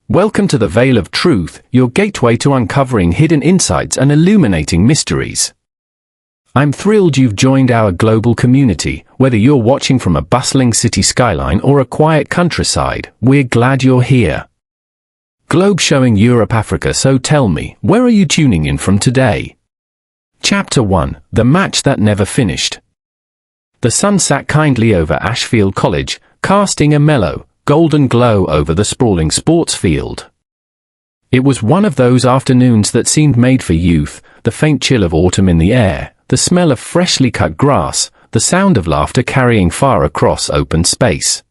Welcome to the Veil of Truth, your gateway to uncovering hidden insights and illuminating mysteries. I'm thrilled you've joined our global community. Whether you're watching from a bustling city skyline or a quiet countryside, we're glad you're here. Globe showing Europe, Africa, so tell me, where are you tuning in from today? Chapter 1, The Match That Never Finished. The sun sat kindly over Ashfield College, casting a mellow, golden glow over the sprawling sports field. It was one of those afternoons that seemed made for youth, the faint chill of autumn in the air, the smell of freshly cut grass, the sound of laughter carrying far across open space.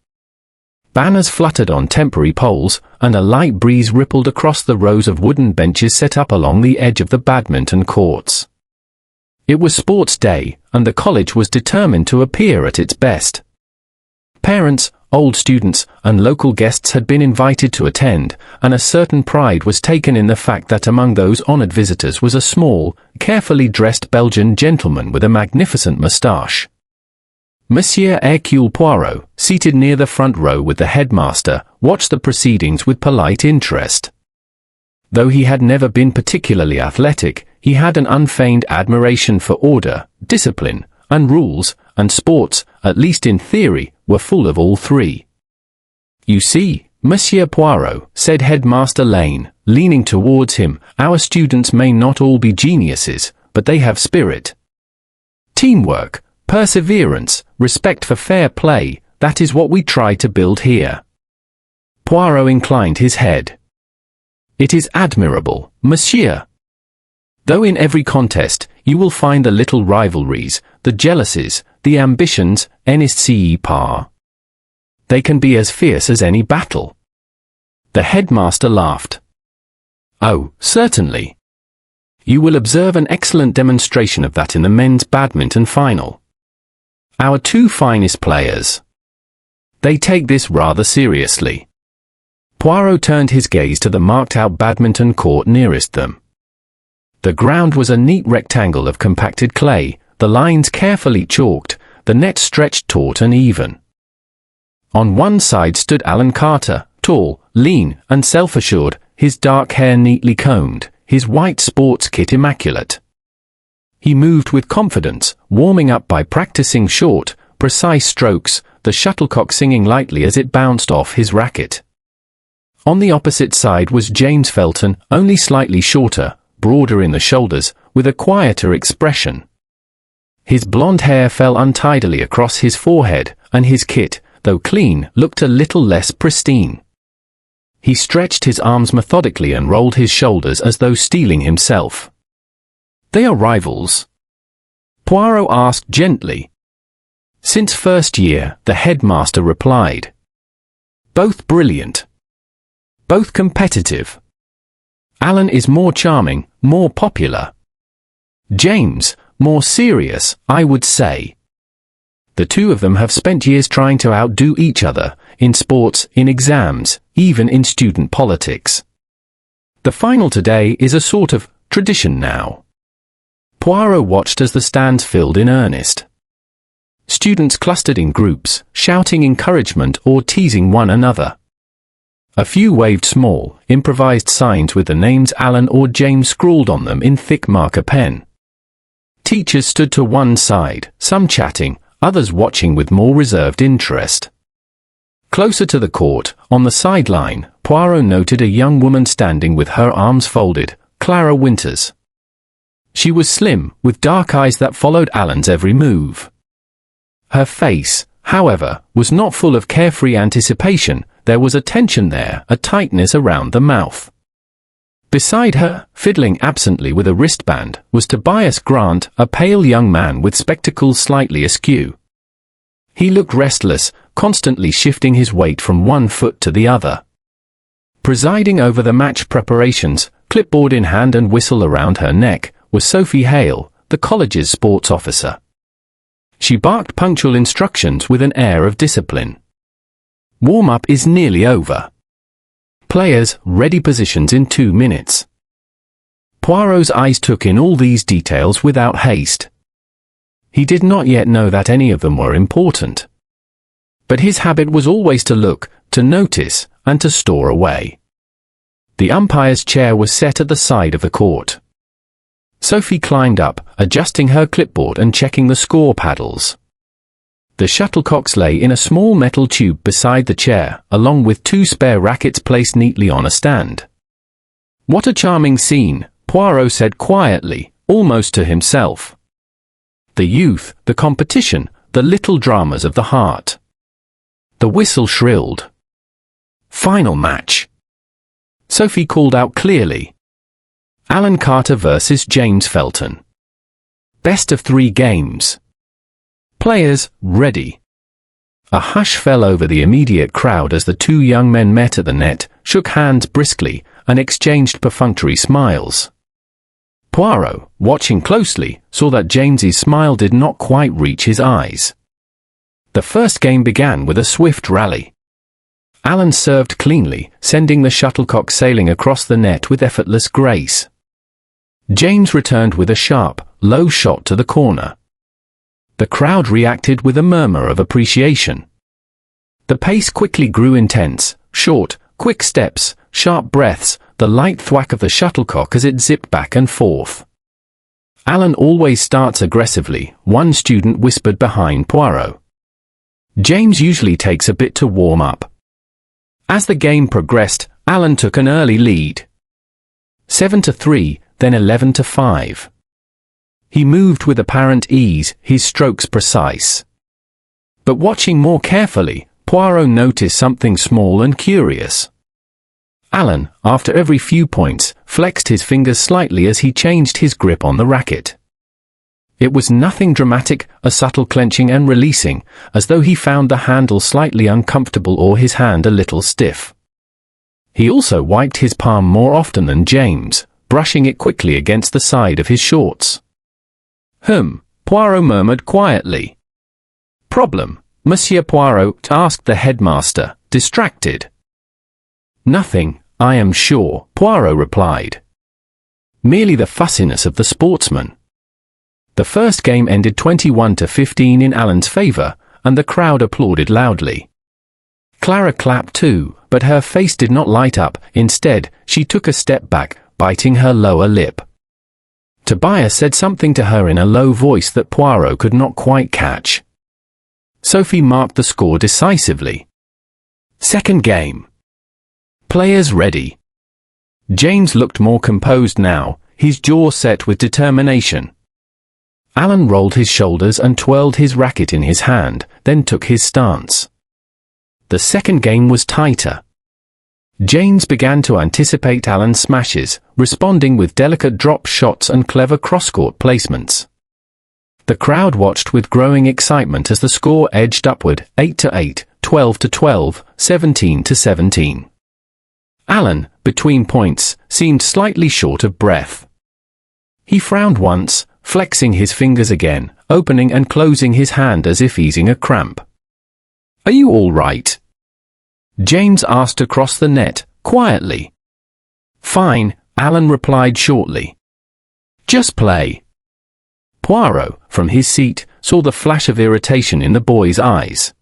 Banners fluttered on temporary poles, and a light breeze rippled across the rows of wooden benches set up along the edge of the badminton courts. It was sports day, and the college was determined to appear at its best. Parents, old students, and local guests had been invited to attend, and a certain pride was taken in the fact that among those honored visitors was a small, carefully dressed Belgian gentleman with a magnificent moustache. Monsieur Hercule Poirot, seated near the front row with the headmaster, watched the proceedings with polite interest. Though he had never been particularly athletic, he had an unfeigned admiration for order, discipline, and rules, and sports, at least in theory, were full of all three. "You see, Monsieur Poirot," said Headmaster Lane, leaning towards him, "our students may not all be geniuses, but they have spirit. Teamwork, perseverance, respect for fair play, that is what we try to build here." Poirot inclined his head. "It is admirable, monsieur. Though in every contest, you will find the little rivalries, the jealousies, the ambitions, n'est-ce pas? They can be as fierce as any battle." The headmaster laughed. "Oh, certainly. You will observe an excellent demonstration of that in the men's badminton final. Our two finest players. They take this rather seriously." Poirot turned his gaze to the marked-out badminton court nearest them. The ground was a neat rectangle of compacted clay, the lines carefully chalked, the net stretched taut and even. On one side stood Alan Carter, tall, lean, and self-assured, his dark hair neatly combed, his white sports kit immaculate. He moved with confidence, warming up by practicing short, precise strokes, the shuttlecock singing lightly as it bounced off his racket. On the opposite side was James Felton, only slightly shorter, broader in the shoulders, with a quieter expression. His blonde hair fell untidily across his forehead, and his kit, though clean, looked a little less pristine. He stretched his arms methodically and rolled his shoulders as though steeling himself. "They are rivals?" Poirot asked gently. "Since first year," the headmaster replied. "Both brilliant. Both competitive. Alan is more charming, more popular. James, more serious, I would say. The two of them have spent years trying to outdo each other, in sports, in exams, even in student politics. The final today is a sort of tradition now." Poirot watched as the stands filled in earnest. Students clustered in groups, shouting encouragement or teasing one another. A few waved small, improvised signs with the names Alan or James scrawled on them in thick marker pen. Teachers stood to one side, some chatting, others watching with more reserved interest. Closer to the court, on the sideline, Poirot noted a young woman standing with her arms folded, Clara Winters. She was slim, with dark eyes that followed Alan's every move. Her face, however, was not full of carefree anticipation. There was a tension there, a tightness around the mouth. Beside her, fiddling absently with a wristband, was Tobias Grant, a pale young man with spectacles slightly askew. He looked restless, constantly shifting his weight from one foot to the other. Presiding over the match preparations, clipboard in hand and whistle around her neck, was Sophie Hale, the college's sports officer. She barked punctual instructions with an air of discipline. "Warm-up is nearly over. Players, ready positions in 2 minutes." Poirot's eyes took in all these details without haste. He did not yet know that any of them were important. But his habit was always to look, to notice, and to store away. The umpire's chair was set at the side of the court. Sophie climbed up, adjusting her clipboard and checking the score paddles. The shuttlecocks lay in a small metal tube beside the chair, along with 2 spare rackets placed neatly on a stand. "What a charming scene," Poirot said quietly, almost to himself. The youth, the competition, the little dramas of the heart. The whistle shrilled. "Final match," Sophie called out clearly. Alan Carter versus James Felton. Best of 3 games. Players, ready. A hush fell over the immediate crowd as the 2 young men met at the net, shook hands briskly, and exchanged perfunctory smiles. Poirot, watching closely, saw that James's smile did not quite reach his eyes. The first game began with a swift rally. Alan served cleanly, sending the shuttlecock sailing across the net with effortless grace. James returned with a sharp, low shot to the corner. The crowd reacted with a murmur of appreciation. The pace quickly grew intense, short, quick steps, sharp breaths, the light thwack of the shuttlecock as it zipped back and forth. "Alan always starts aggressively," one student whispered behind Poirot. "James usually takes a bit to warm up." As the game progressed, Alan took an early lead. 7-3, then 11-5. He moved with apparent ease, his strokes precise. But watching more carefully, Poirot noticed something small and curious. Alan, after every few points, flexed his fingers slightly as he changed his grip on the racket. It was nothing dramatic, a subtle clenching and releasing, as though he found the handle slightly uncomfortable or his hand a little stiff. He also wiped his palm more often than James, brushing it quickly against the side of his shorts. Poirot murmured quietly. "Problem, Monsieur Poirot?" asked the headmaster, distracted. "Nothing, I am sure," Poirot replied. "Merely the fussiness of the sportsman." The first game ended 21-15 in Alan's favor, and the crowd applauded loudly. Clara clapped too, but her face did not light up. Instead, she took a step back, biting her lower lip. Tobias said something to her in a low voice that Poirot could not quite catch. Sophie marked the score decisively. Second game. Players ready. James looked more composed now, his jaw set with determination. Alan rolled his shoulders and twirled his racket in his hand, then took his stance. The second game was tighter. James began to anticipate Alan's smashes, responding with delicate drop shots and clever cross-court placements. The crowd watched with growing excitement as the score edged upward, 8-8, 12-12, 17-17. Alan, between points, seemed slightly short of breath. He frowned once, flexing his fingers again, opening and closing his hand as if easing a cramp. "Are you all right?" James asked across the net, quietly. "Fine," Alan replied shortly. "Just play." Poirot, from his seat, saw the flash of irritation in the boy's eyes.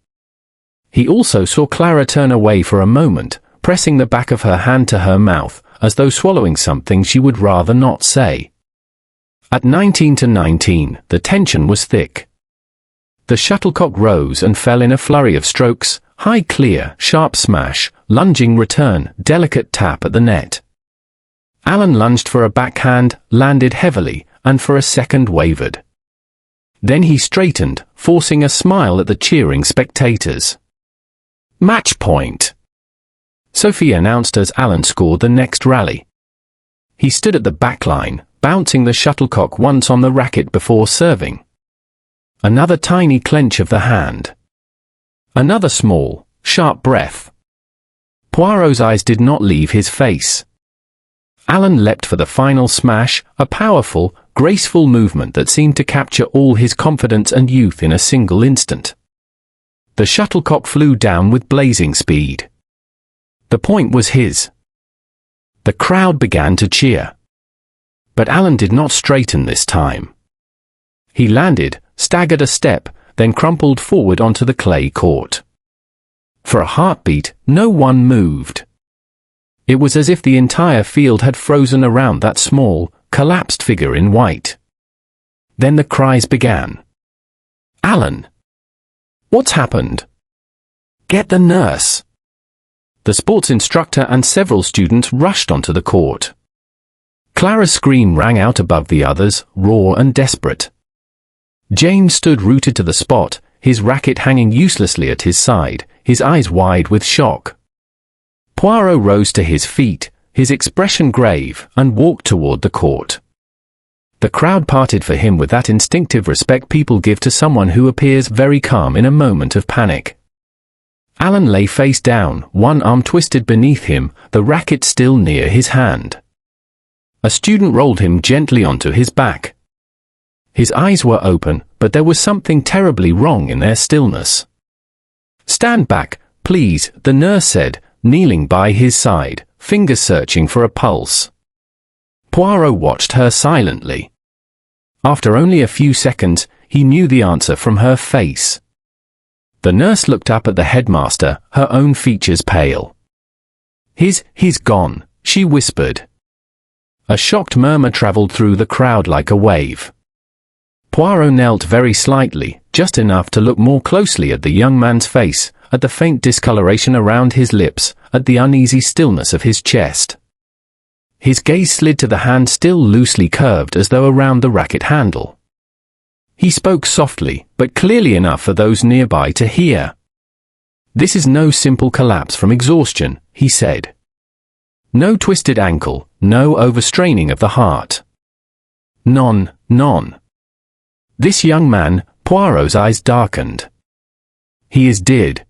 He also saw Clara turn away for a moment, pressing the back of her hand to her mouth, as though swallowing something she would rather not say. At 19-19, the tension was thick. The shuttlecock rose and fell in a flurry of strokes, high clear, sharp smash, lunging return, delicate tap at the net. Alan lunged for a backhand, landed heavily, and for a second wavered. Then he straightened, forcing a smile at the cheering spectators. "Match point," Sophie announced as Alan scored the next rally. He stood at the backline, bouncing the shuttlecock once on the racket before serving. Another tiny clench of the hand. Another small, sharp breath. Poirot's eyes did not leave his face. Alan leapt for the final smash, a powerful, graceful movement that seemed to capture all his confidence and youth in a single instant. The shuttlecock flew down with blazing speed. The point was his. The crowd began to cheer. But Alan did not straighten this time. He landed, staggered a step, then crumpled forward onto the clay court. For a heartbeat, no one moved. It was as if the entire field had frozen around that small, collapsed figure in white. Then the cries began. "Alan! What's happened? Get the nurse!" The sports instructor and several students rushed onto the court. Clara's scream rang out above the others, raw and desperate. James stood rooted to the spot, his racket hanging uselessly at his side, his eyes wide with shock. Poirot rose to his feet, his expression grave, and walked toward the court. The crowd parted for him with that instinctive respect people give to someone who appears very calm in a moment of panic. Alan lay face down, one arm twisted beneath him, the racket still near his hand. A student rolled him gently onto his back. His eyes were open, but there was something terribly wrong in their stillness. "Stand back, please," the nurse said, kneeling by his side, fingers searching for a pulse. Poirot watched her silently. After only a few seconds, he knew the answer from her face. The nurse looked up at the headmaster, her own features pale. He's gone," she whispered. A shocked murmur traveled through the crowd like a wave. Poirot knelt very slightly, just enough to look more closely at the young man's face, at the faint discoloration around his lips, at the uneasy stillness of his chest. His gaze slid to the hand still loosely curved as though around the racket handle. He spoke softly, but clearly enough for those nearby to hear. "This is no simple collapse from exhaustion," he said. "No twisted ankle, no overstraining of the heart. None. This young man," Poirot's eyes darkened. "He is dead.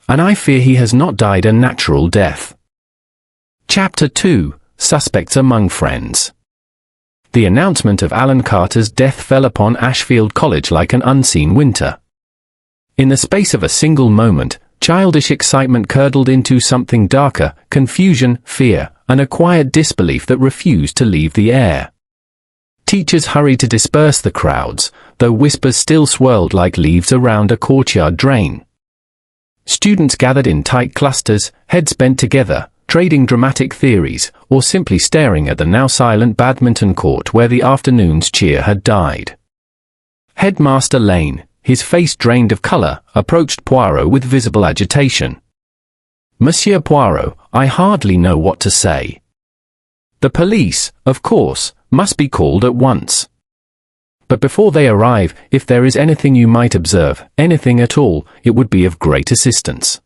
And I fear he has not died a natural death." Chapter 2: Suspects Among Friends. The announcement of Alan Carter's death fell upon Ashfield College like an unseen winter. In the space of a single moment, childish excitement curdled into something darker, confusion, fear, and a quiet disbelief that refused to leave the air. Teachers hurried to disperse the crowds, though whispers still swirled like leaves around a courtyard drain. Students gathered in tight clusters, heads bent together, trading dramatic theories, or simply staring at the now silent badminton court where the afternoon's cheer had died. Headmaster Lane, his face drained of colour, approached Poirot with visible agitation. "Monsieur Poirot, I hardly know what to say. The police, of course, must be called at once. But before they arrive, if there is anything you might observe, anything at all, it would be of great assistance."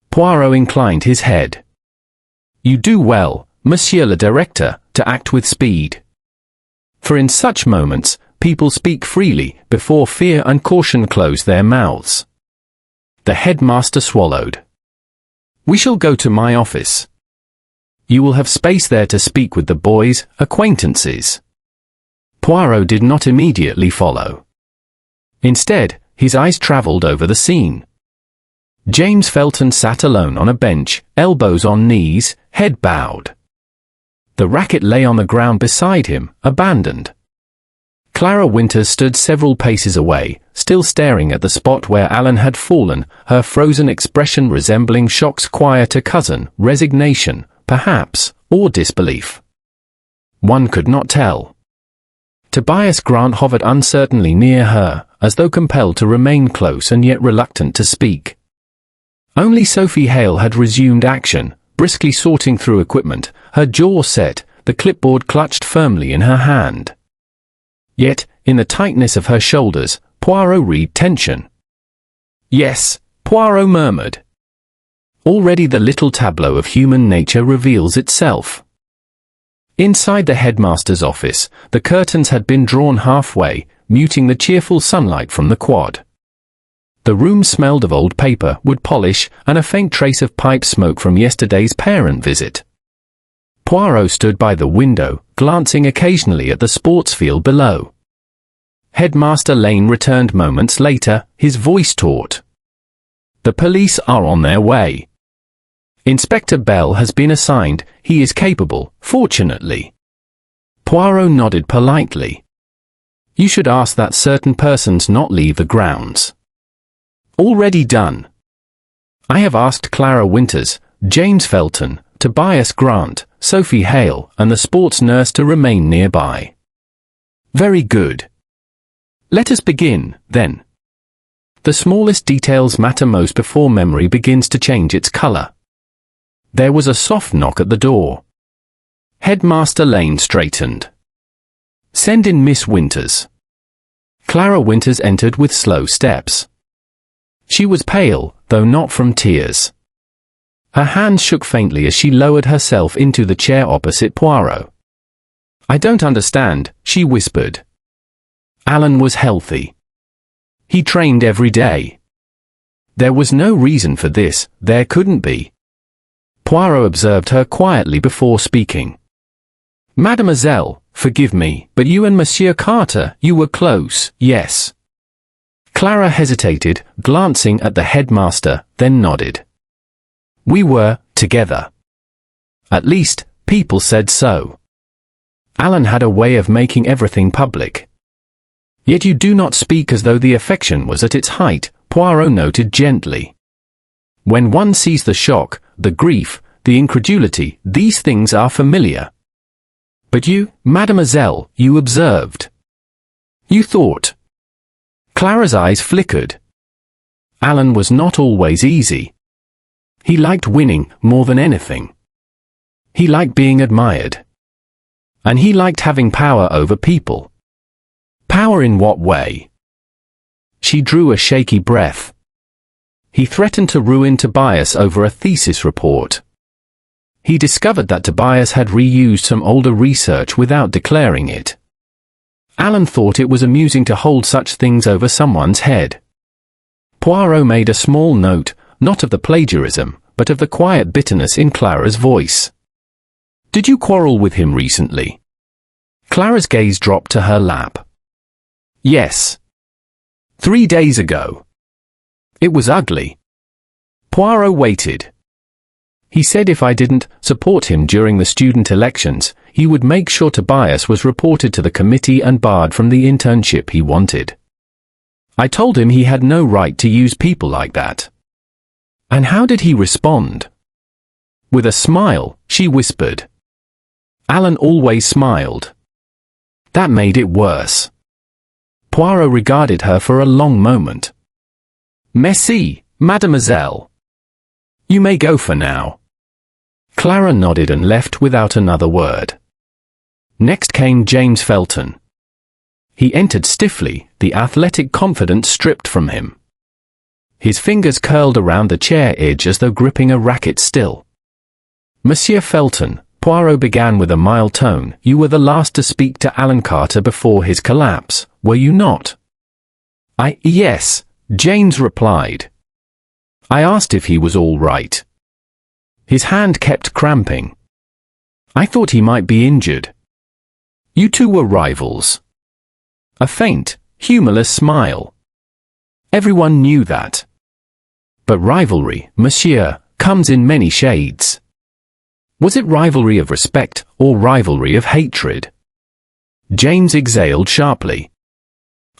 Poirot inclined his head. "You do well, Monsieur le Directeur, to act with speed. For in such moments, people speak freely, before fear and caution close their mouths." The headmaster swallowed. "We shall go to my office. You will have space there to speak with the boys, acquaintances." Poirot did not immediately follow. Instead, his eyes travelled over the scene. James Felton sat alone on a bench, elbows on knees, head bowed. The racket lay on the ground beside him, abandoned. Clara Winters stood several paces away, still staring at the spot where Alan had fallen, her frozen expression resembling shock's quieter cousin, resignation, perhaps, or disbelief. One could not tell. Tobias Grant hovered uncertainly near her, as though compelled to remain close and yet reluctant to speak. Only Sophie Hale had resumed action, briskly sorting through equipment, her jaw set, the clipboard clutched firmly in her hand. Yet, in the tightness of her shoulders, Poirot read tension. "Yes," Poirot murmured. "Already the little tableau of human nature reveals itself." Inside the headmaster's office, the curtains had been drawn halfway, muting the cheerful sunlight from the quad. The room smelled of old paper, wood polish, and a faint trace of pipe smoke from yesterday's parent visit. Poirot stood by the window, glancing occasionally at the sports field below. Headmaster Lane returned moments later, his voice taut. "The police are on their way. Inspector Bell has been assigned, he is capable, fortunately." Poirot nodded politely. "You should ask that certain persons not leave the grounds." "Already done. I have asked Clara Winters, James Felton, Tobias Grant, Sophie Hale, and the sports nurse to remain nearby. Very good. Let us begin, then. The smallest details matter most before memory begins to change its color. There was a soft knock at the door. Headmaster Lane straightened. Send in Miss Winters. Clara Winters entered with slow steps. She was pale, though not from tears. Her hands shook faintly as she lowered herself into the chair opposite Poirot. I don't understand, she whispered. Alan was healthy. He trained every day. There was no reason for this, there couldn't be. Poirot observed her quietly before speaking. Mademoiselle, forgive me, but you and Monsieur Carter, you were close, yes. Clara hesitated, glancing at the headmaster, then nodded. We were, together. At least, people said so. Alan had a way of making everything public. Yet you do not speak as though the affection was at its height, Poirot noted gently. When one sees the shock, the grief, the incredulity, these things are familiar. But you, mademoiselle, you observed. You thought. Clara's eyes flickered. Alan was not always easy. He liked winning more than anything. He liked being admired. And he liked having power over people. Power in what way? She drew a shaky breath. He threatened to ruin Tobias over a thesis report. He discovered that Tobias had reused some older research without declaring it. Alan thought it was amusing to hold such things over someone's head. Poirot made a small note, not of the plagiarism, but of the quiet bitterness in Clara's voice. Did you quarrel with him recently? Clara's gaze dropped to her lap. Yes. 3 days ago. It was ugly. Poirot waited. He said if I didn't support him during the student elections, he would make sure Tobias was reported to the committee and barred from the internship he wanted. I told him he had no right to use people like that. And how did he respond? With a smile, she whispered. Alan always smiled. That made it worse. Poirot regarded her for a long moment. Merci, mademoiselle. You may go for now. Clara nodded and left without another word. Next came James Felton. He entered stiffly, the athletic confidence stripped from him. His fingers curled around the chair edge as though gripping a racket still. Monsieur Felton, Poirot began with a mild tone, you were the last to speak to Alan Carter before his collapse, were you not? Yes, James replied. I asked if he was all right. His hand kept cramping. I thought he might be injured. You two were rivals. A faint, humorless smile. Everyone knew that. But rivalry, monsieur, comes in many shades. Was it rivalry of respect, or rivalry of hatred? James exhaled sharply.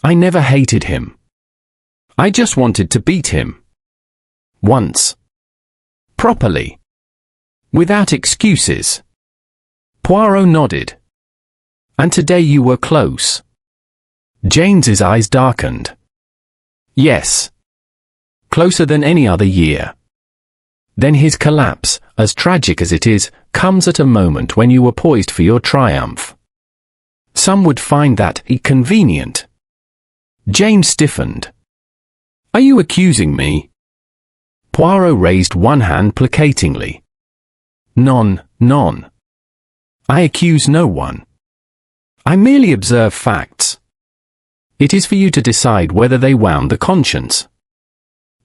I never hated him. I just wanted to beat him. Once. Properly. Without excuses. Poirot nodded. And today you were close. James's eyes darkened. Yes. Closer than any other year. Then his collapse, as tragic as it is, comes at a moment when you were poised for your triumph. Some would find that inconvenient. James stiffened. Are you accusing me? Poirot raised one hand placatingly. Non. I accuse no one. I merely observe facts. It is for you to decide whether they wound the conscience.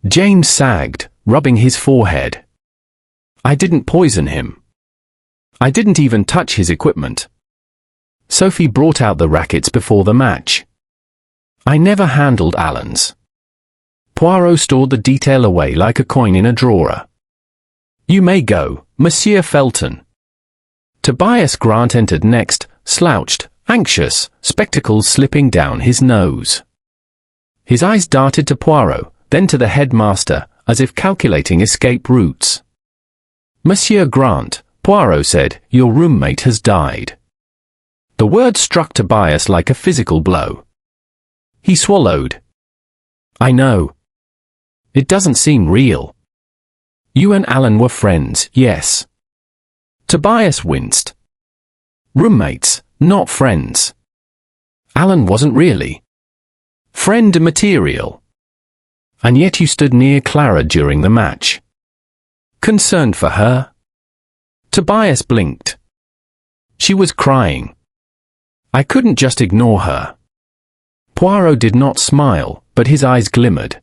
James sagged, rubbing his forehead. I didn't poison him. I didn't even touch his equipment. Sophie brought out the rackets before the match. I never handled Alan's. Poirot stored the detail away like a coin in a drawer. You may go, Monsieur Felton. Tobias Grant entered next, slouched, anxious, spectacles slipping down his nose. His eyes darted to Poirot, then to the headmaster, as if calculating escape routes. Monsieur Grant, Poirot said, "Your roommate has died." The word struck Tobias like a physical blow. He swallowed. "I know. It doesn't seem real. You and Alan were friends, yes." Tobias winced. Roommates, not friends. Alan wasn't really friend material. And yet you stood near Clara during the match. Concerned for her? Tobias blinked. She was crying. I couldn't just ignore her. Poirot did not smile, but his eyes glimmered.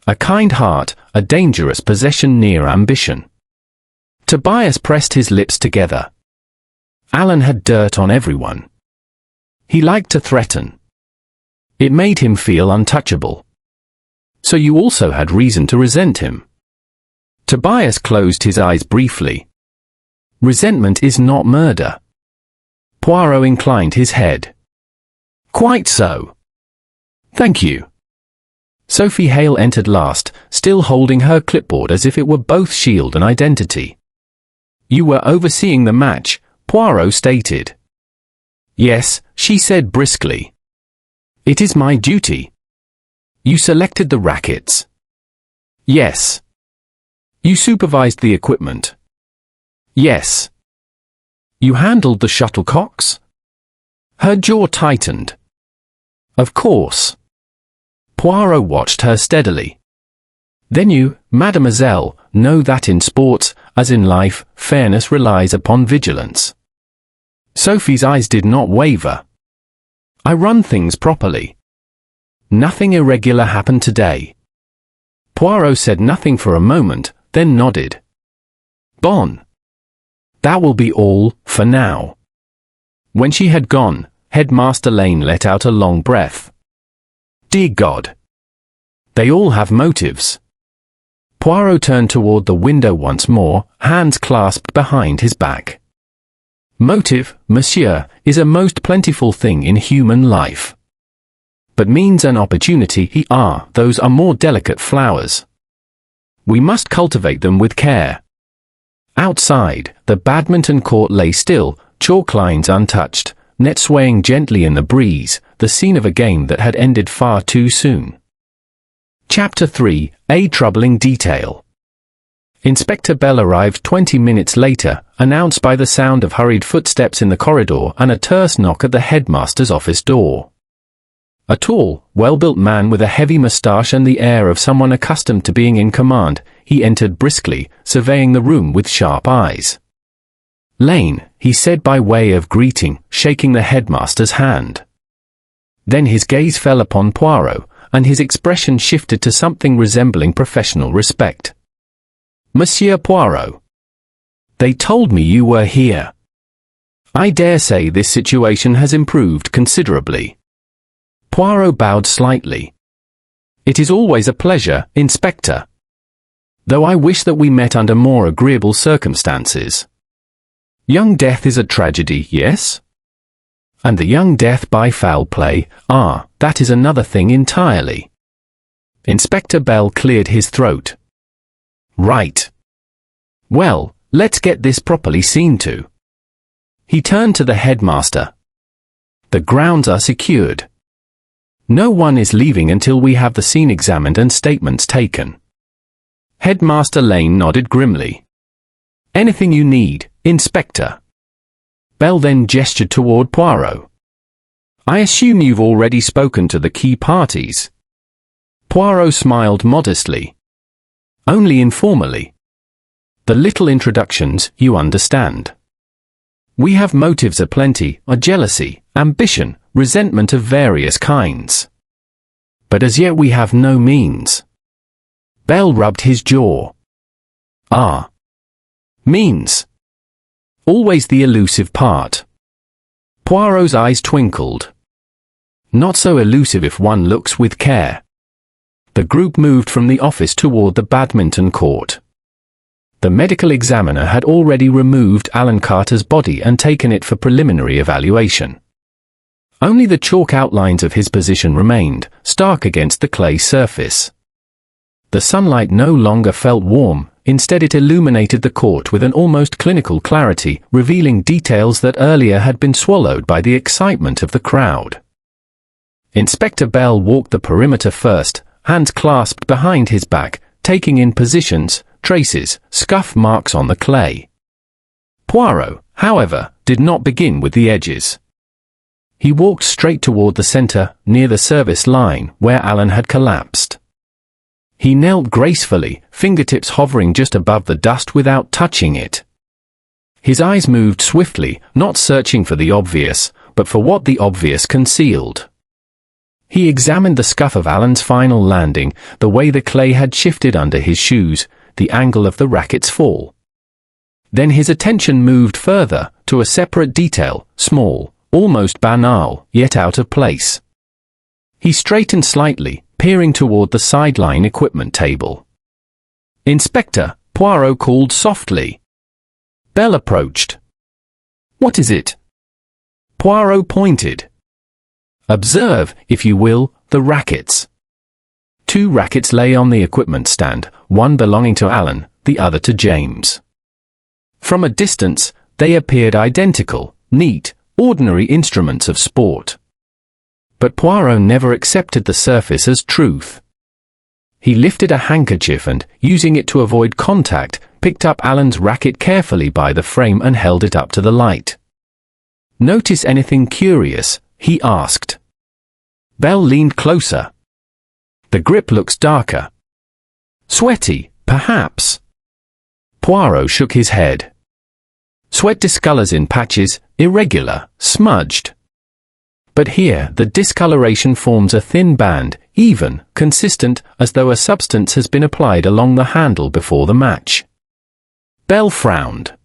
A kind heart, a dangerous possession near ambition. Tobias pressed his lips together. Alan had dirt on everyone. He liked to threaten. It made him feel untouchable. So you also had reason to resent him. Tobias closed his eyes briefly. Resentment is not murder. Poirot inclined his head. Quite so. Thank you. Sophie Hale entered last, still holding her clipboard as if it were both shield and identity. You were overseeing the match, Poirot stated. Yes, she said briskly. It is my duty. You selected the rackets. Yes. You supervised the equipment. Yes. You handled the shuttlecocks? Her jaw tightened. Of course. Poirot watched her steadily. Then you, mademoiselle, know that in sports, as in life, fairness relies upon vigilance. Sophie's eyes did not waver. I run things properly. Nothing irregular happened today. Poirot said nothing for a moment, then nodded. Bon. That will be all, for now. When she had gone, Headmaster Lane let out a long breath. Dear God. They all have motives. Poirot turned toward the window once more, hands clasped behind his back. Motive, monsieur, is a most plentiful thing in human life. But means and opportunity those are more delicate flowers. We must cultivate them with care. Outside, the badminton court lay still, chalk lines untouched, net swaying gently in the breeze, the scene of a game that had ended far too soon. Chapter 3, A Troubling Detail. Inspector Bell arrived 20 minutes later, announced by the sound of hurried footsteps in the corridor and a terse knock at the headmaster's office door. A tall, well-built man with a heavy moustache and the air of someone accustomed to being in command, he entered briskly, surveying the room with sharp eyes. Lane, he said by way of greeting, shaking the headmaster's hand. Then his gaze fell upon Poirot, and his expression shifted to something resembling professional respect. Monsieur Poirot. They told me you were here. I dare say this situation has improved considerably. Poirot bowed slightly. It is always a pleasure, Inspector. Though I wish that we met under more agreeable circumstances. Young death is a tragedy, yes? And the young death by foul play, that is another thing entirely. Inspector Bell cleared his throat. Right. Well, let's get this properly seen to. He turned to the headmaster. The grounds are secured. No one is leaving until we have the scene examined and statements taken. Headmaster Lane nodded grimly. Anything you need, Inspector. Bell then gestured toward Poirot. I assume you've already spoken to the key parties. Poirot smiled modestly. Only informally. The little introductions, you understand. We have motives aplenty, jealousy, ambition, resentment of various kinds. But as yet we have no means. Bell rubbed his jaw. Means. Always the elusive part. Poirot's eyes twinkled. Not so elusive if one looks with care. The group moved from the office toward the badminton court. The medical examiner had already removed Alan Carter's body and taken it for preliminary evaluation. Only the chalk outlines of his position remained, stark against the clay surface. The sunlight no longer felt warm, Instead, it illuminated the court with an almost clinical clarity, revealing details that earlier had been swallowed by the excitement of the crowd. Inspector Bell walked the perimeter first, hands clasped behind his back, taking in positions, traces, scuff marks on the clay. Poirot, however, did not begin with the edges. He walked straight toward the center, near the service line, where Alan had collapsed. He knelt gracefully, fingertips hovering just above the dust without touching it. His eyes moved swiftly, not searching for the obvious, but for what the obvious concealed. He examined the scuff of Alan's final landing, the way the clay had shifted under his shoes, the angle of the racket's fall. Then his attention moved further, to a separate detail, small, almost banal, yet out of place. He straightened slightly, peering toward the sideline equipment table. "Inspector," Poirot called softly. Bell approached. "What is it?" Poirot pointed. "Observe, if you will, the rackets." 2 rackets lay on the equipment stand, one belonging to Alan, the other to James. From a distance, they appeared identical, neat, ordinary instruments of sport. But Poirot never accepted the surface as truth. He lifted a handkerchief and, using it to avoid contact, picked up Alan's racket carefully by the frame and held it up to the light. "Notice anything curious?" he asked. Bell leaned closer. "The grip looks darker." "Sweaty, perhaps?" Poirot shook his head. "Sweat discolors in patches, irregular, smudged. But here, the discoloration forms a thin band, even, consistent, as though a substance has been applied along the handle before the match." Bell frowned.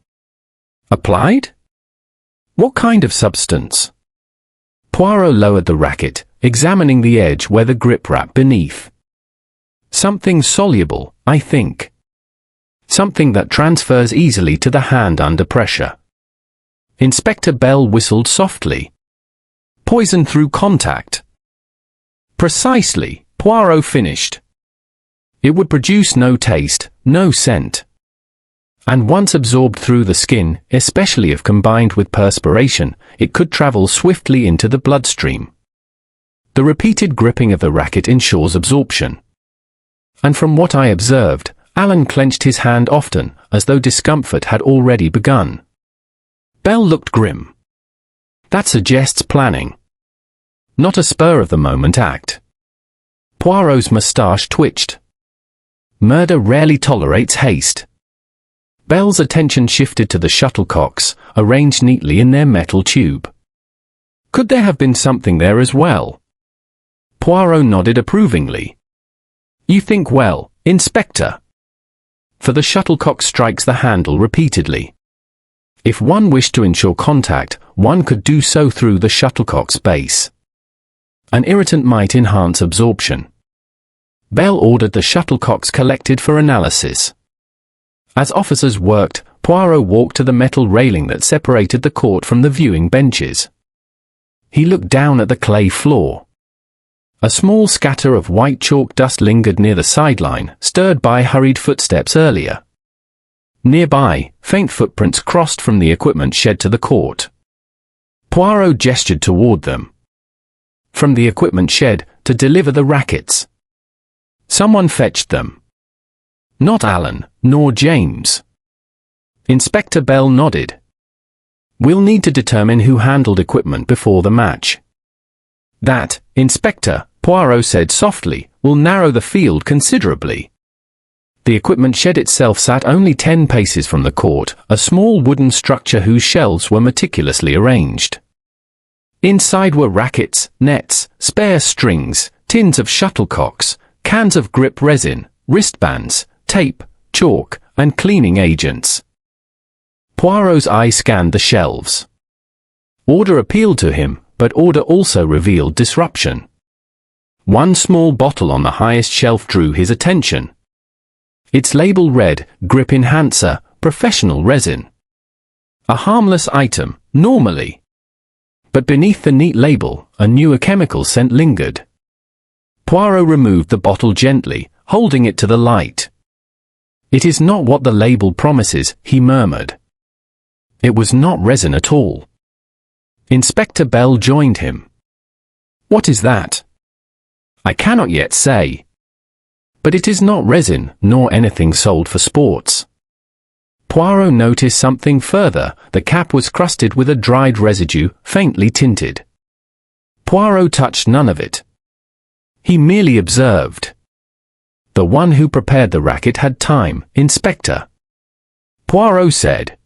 "Applied? What kind of substance?" Poirot lowered the racket, examining the edge where the grip wrapped beneath. "Something soluble, I think. Something that transfers easily to the hand under pressure." Inspector Bell whistled softly. "Poison through contact." "Precisely," Poirot finished. "It would produce no taste, no scent. And once absorbed through the skin, especially if combined with perspiration, it could travel swiftly into the bloodstream. The repeated gripping of the racket ensures absorption. And from what I observed, Alan clenched his hand often, as though discomfort had already begun." Bell looked grim. "That suggests planning. Not a spur-of-the-moment act." Poirot's moustache twitched. "Murder rarely tolerates haste." Bell's attention shifted to the shuttlecocks, arranged neatly in their metal tube. "Could there have been something there as well?" Poirot nodded approvingly. "You think well, Inspector." For the shuttlecock strikes the handle repeatedly. If one wished to ensure contact, one could do so through the shuttlecock's base. An irritant might enhance absorption. Bell ordered the shuttlecocks collected for analysis. As officers worked, Poirot walked to the metal railing that separated the court from the viewing benches. He looked down at the clay floor. A small scatter of white chalk dust lingered near the sideline, stirred by hurried footsteps earlier. Nearby, faint footprints crossed from the equipment shed to the court. Poirot gestured toward them. From the equipment shed, to deliver the rackets. Someone fetched them. Not Alan, nor James. Inspector Bell nodded. "We'll need to determine who handled equipment before the match." "That, Inspector," Poirot said softly, "will narrow the field considerably." The equipment shed itself sat only 10 paces from the court, a small wooden structure whose shelves were meticulously arranged. Inside were rackets, nets, spare strings, tins of shuttlecocks, cans of grip resin, wristbands, tape, chalk, and cleaning agents. Poirot's eye scanned the shelves. Order appealed to him, but order also revealed disruption. One small bottle on the highest shelf drew his attention. Its label read, "Grip Enhancer, Professional Resin." A harmless item, normally. But beneath the neat label, a newer chemical scent lingered. Poirot removed the bottle gently, holding it to the light. "It is not what the label promises," he murmured. It was not resin at all. Inspector Bell joined him. "What is that?" "I cannot yet say. But it is not resin, nor anything sold for sports." Poirot noticed something further. The cap was crusted with a dried residue, faintly tinted. Poirot touched none of it. He merely observed. "The one who prepared the racket had time, Inspector," Poirot said.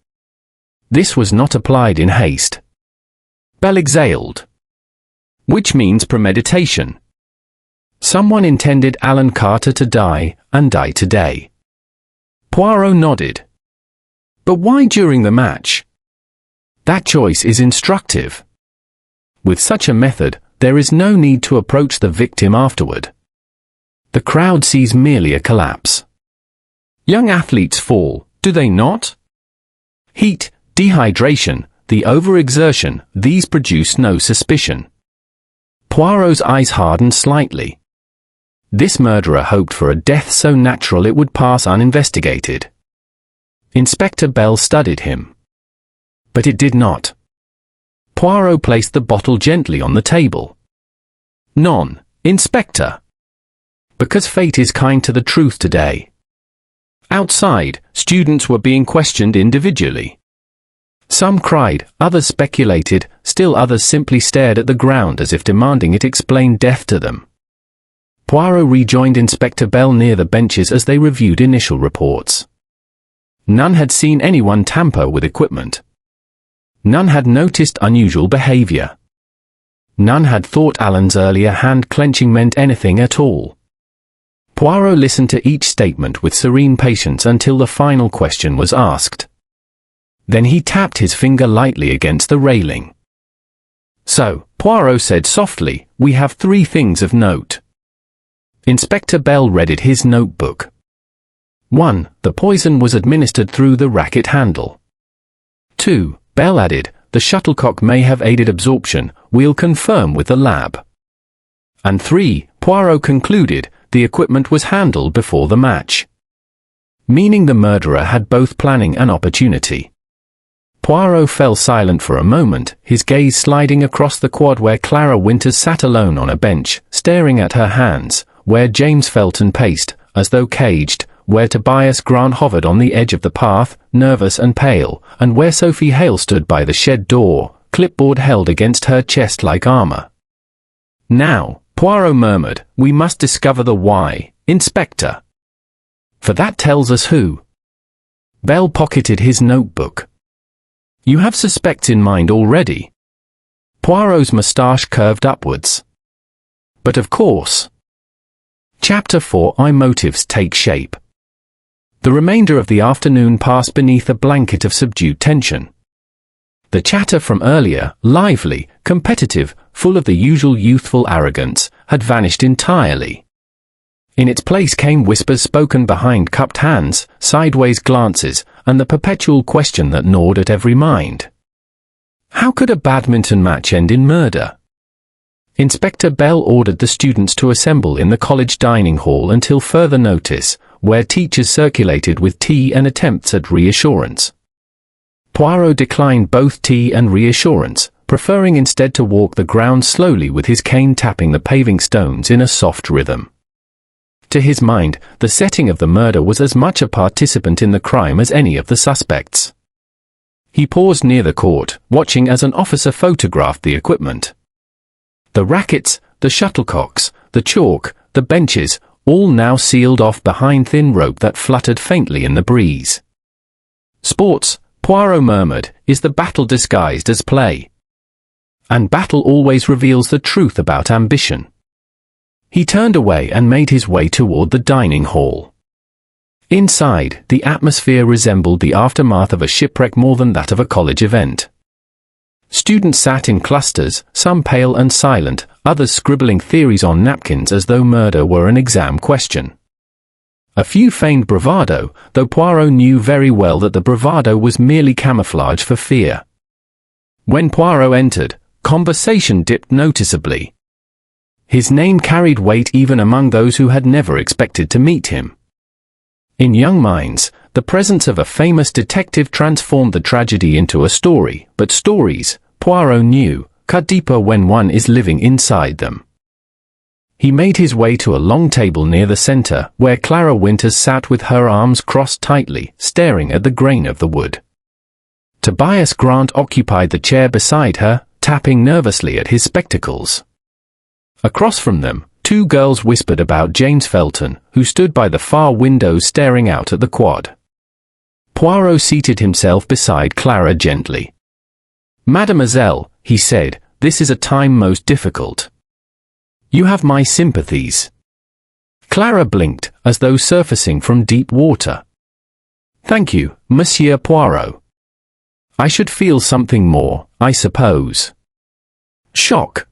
"This was not applied in haste." Bell exhaled. "Which means premeditation. Someone intended Alan Carter to die, and die today." Poirot nodded. "But why during the match?" "That choice is instructive. With such a method, there is no need to approach the victim afterward. The crowd sees merely a collapse. Young athletes fall, do they not? Heat, dehydration, the overexertion, these produce no suspicion." Poirot's eyes hardened slightly. This murderer hoped for a death so natural it would pass uninvestigated. Inspector Bell studied him. But it did not. Poirot placed the bottle gently on the table. "None, Inspector. Because fate is kind to the truth today." Outside, students were being questioned individually. Some cried, others speculated, still others simply stared at the ground as if demanding it explain death to them. Poirot rejoined Inspector Bell near the benches as they reviewed initial reports. None had seen anyone tamper with equipment. None had noticed unusual behavior. None had thought Alan's earlier hand-clenching meant anything at all. Poirot listened to each statement with serene patience until the final question was asked. Then he tapped his finger lightly against the railing. "So," Poirot said softly, "we have 3 things of note." Inspector Bell read his notebook. 1. The poison was administered through the racket handle. 2. Bell added, "The shuttlecock may have aided absorption, we'll confirm with the lab." And 3. Poirot concluded, the equipment was handled before the match. Meaning the murderer had both planning and opportunity. Poirot fell silent for a moment, his gaze sliding across the quad where Clara Winters sat alone on a bench, staring at her hands, where James Felton paced, as though caged, where Tobias Grant hovered on the edge of the path, nervous and pale, and where Sophie Hale stood by the shed door, clipboard held against her chest like armor. "Now," Poirot murmured, "we must discover the why, Inspector. For that tells us who." Bell pocketed his notebook. "You have suspects in mind already?" Poirot's moustache curved upwards. "But of course." Chapter 4. I Motives take shape. The remainder of the afternoon passed beneath a blanket of subdued tension. The chatter from earlier, lively, competitive, full of the usual youthful arrogance, had vanished entirely. In its place came whispers spoken behind cupped hands, sideways glances, and the perpetual question that gnawed at every mind. How could a badminton match end in murder? Inspector Bell ordered the students to assemble in the college dining hall until further notice, where teachers circulated with tea and attempts at reassurance. Poirot declined both tea and reassurance, preferring instead to walk the ground slowly with his cane tapping the paving stones in a soft rhythm. To his mind, the setting of the murder was as much a participant in the crime as any of the suspects. He paused near the court, watching as an officer photographed the equipment. The rackets, the shuttlecocks, the chalk, the benches, all now sealed off behind thin rope that fluttered faintly in the breeze. "Sports," Poirot murmured, "is the battle disguised as play. And battle always reveals the truth about ambition." He turned away and made his way toward the dining hall. Inside, the atmosphere resembled the aftermath of a shipwreck more than that of a college event. Students sat in clusters, some pale and silent, others scribbling theories on napkins as though murder were an exam question. A few feigned bravado, though Poirot knew very well that the bravado was merely camouflage for fear. When Poirot entered, conversation dipped noticeably. His name carried weight even among those who had never expected to meet him. In young minds, the presence of a famous detective transformed the tragedy into a story, but stories, Poirot knew, cut deeper when one is living inside them. He made his way to a long table near the center, where Clara Winters sat with her arms crossed tightly, staring at the grain of the wood. Tobias Grant occupied the chair beside her, tapping nervously at his spectacles. Across from them, two girls whispered about James Felton, who stood by the far window staring out at the quad. Poirot seated himself beside Clara gently. "Mademoiselle," he said, "this is a time most difficult. You have my sympathies." Clara blinked, as though surfacing from deep water. "Thank you, Monsieur Poirot. I should feel something more, I suppose. Shock.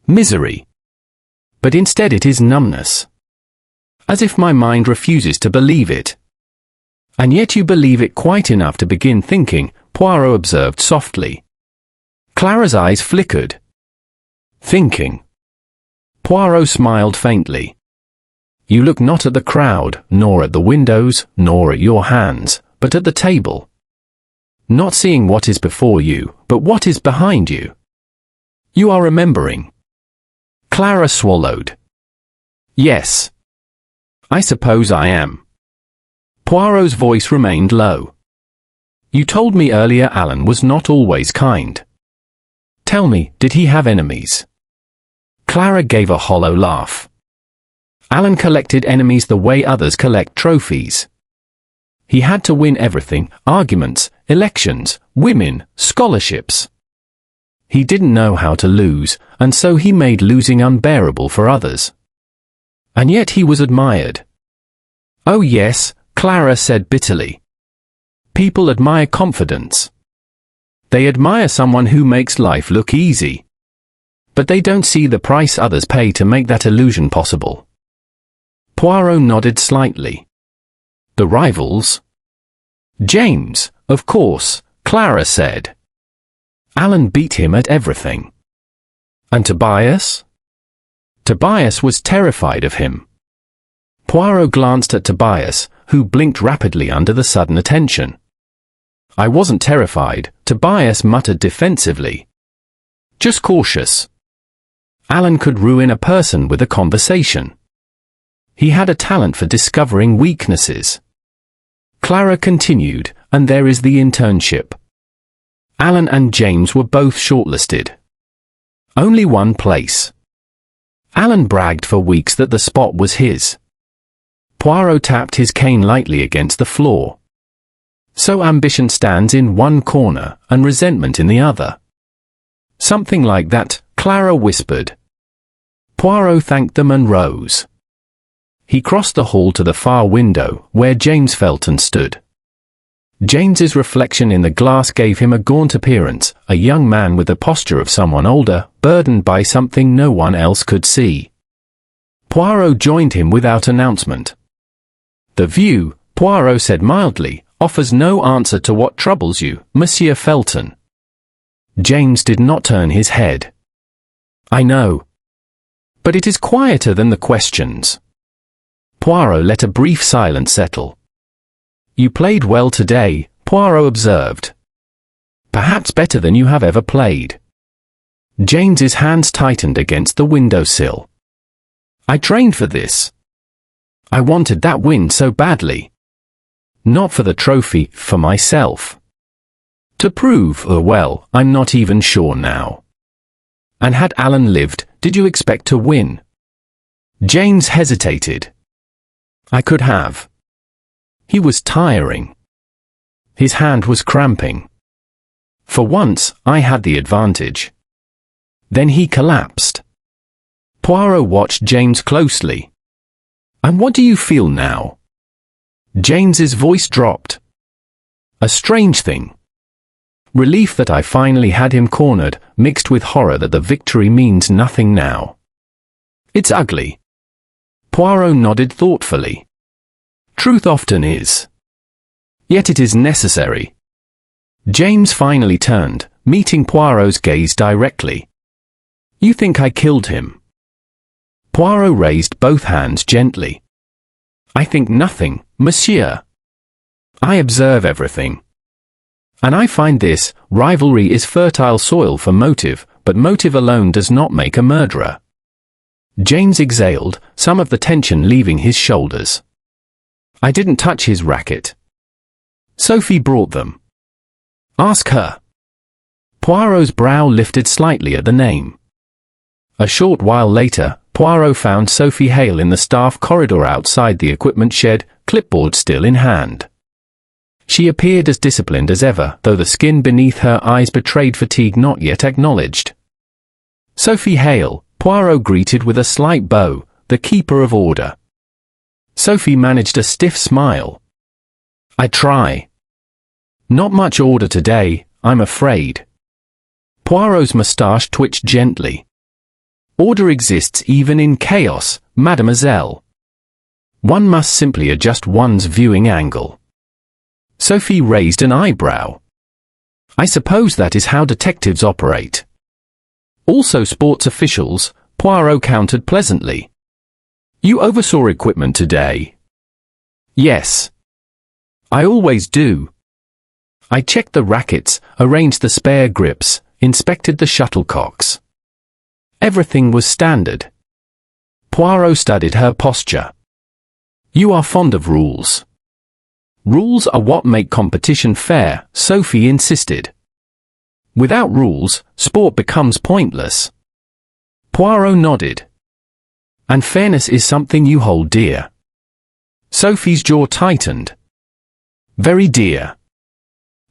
Misery. But instead it is numbness. As if my mind refuses to believe it." "And yet you believe it quite enough to begin thinking," Poirot observed softly. Clara's eyes flickered. "Thinking?" Poirot smiled faintly. "You look not at the crowd, nor at the windows, nor at your hands, but at the table. Not seeing what is before you, but what is behind you. You are remembering." Clara swallowed. "Yes. I suppose I am." Poirot's voice remained low. "You told me earlier Alan was not always kind. Tell me, did he have enemies?" Clara gave a hollow laugh. "Alan collected enemies the way others collect trophies. He had to win everything: arguments, elections, women, scholarships. He didn't know how to lose, and so he made losing unbearable for others. And yet he was admired." "Oh yes," Clara said bitterly. "People admire confidence. They admire someone who makes life look easy. But they don't see the price others pay to make that illusion possible." Poirot nodded slightly. "The rivals?" "James, of course," Clara said. "Alan beat him at everything." "And Tobias?" "Tobias was terrified of him." Poirot glanced at Tobias, who blinked rapidly under the sudden attention. "I wasn't terrified," Tobias muttered defensively. "Just cautious. Alan could ruin a person with a conversation. He had a talent for discovering weaknesses." Clara continued, "And there is the internship. Alan and James were both shortlisted. Only one place. Alan bragged for weeks that the spot was his." Poirot tapped his cane lightly against the floor. "So ambition stands in one corner, and resentment in the other." "Something like that," Clara whispered. Poirot thanked them and rose. He crossed the hall to the far window, where James Felton stood. James's reflection in the glass gave him a gaunt appearance, a young man with the posture of someone older, burdened by something no one else could see. Poirot joined him without announcement. "The view," Poirot said mildly, "offers no answer to what troubles you, Monsieur Felton." James did not turn his head. "I know. But it is quieter than the questions." Poirot let a brief silence settle. "You played well today," Poirot observed. "Perhaps better than you have ever played." James's hands tightened against the windowsill. "I trained for this. I wanted that win so badly. Not for the trophy, for myself. To prove, well, I'm not even sure now." "And had Alan lived, did you expect to win?" James hesitated. "I could have. He was tiring. His hand was cramping. For once, I had the advantage. Then he collapsed." Poirot watched James closely. "And what do you feel now?" James's voice dropped. "A strange thing. Relief that I finally had him cornered, mixed with horror that the victory means nothing now. It's ugly." Poirot nodded thoughtfully. "Truth often is. Yet it is necessary." James finally turned, meeting Poirot's gaze directly. "You think I killed him?" Poirot raised both hands gently. "I think nothing," Monsieur. I observe everything. And I find this: rivalry is fertile soil for motive, but motive alone does not make a murderer. James exhaled, some of the tension leaving his shoulders. I didn't touch his racket. Sophie brought them. Ask her. Poirot's brow lifted slightly at the name. A short while later, Poirot found Sophie Hale in the staff corridor outside the equipment shed, clipboard still in hand. She appeared as disciplined as ever, though the skin beneath her eyes betrayed fatigue not yet acknowledged. Sophie Hale, Poirot greeted with a slight bow, the keeper of order. Sophie managed a stiff smile. I try. Not much order today, I'm afraid. Poirot's moustache twitched gently. Order exists even in chaos, mademoiselle. One must simply adjust one's viewing angle. Sophie raised an eyebrow. I suppose that is how detectives operate. Also sports officials, Poirot countered pleasantly. You oversaw equipment today? Yes. I always do. I checked the rackets, arranged the spare grips, inspected the shuttlecocks. Everything was standard. Poirot studied her posture. You are fond of rules. Rules are what make competition fair, Sophie insisted. Without rules, sport becomes pointless. Poirot nodded. And fairness is something you hold dear. Sophie's jaw tightened. Very dear.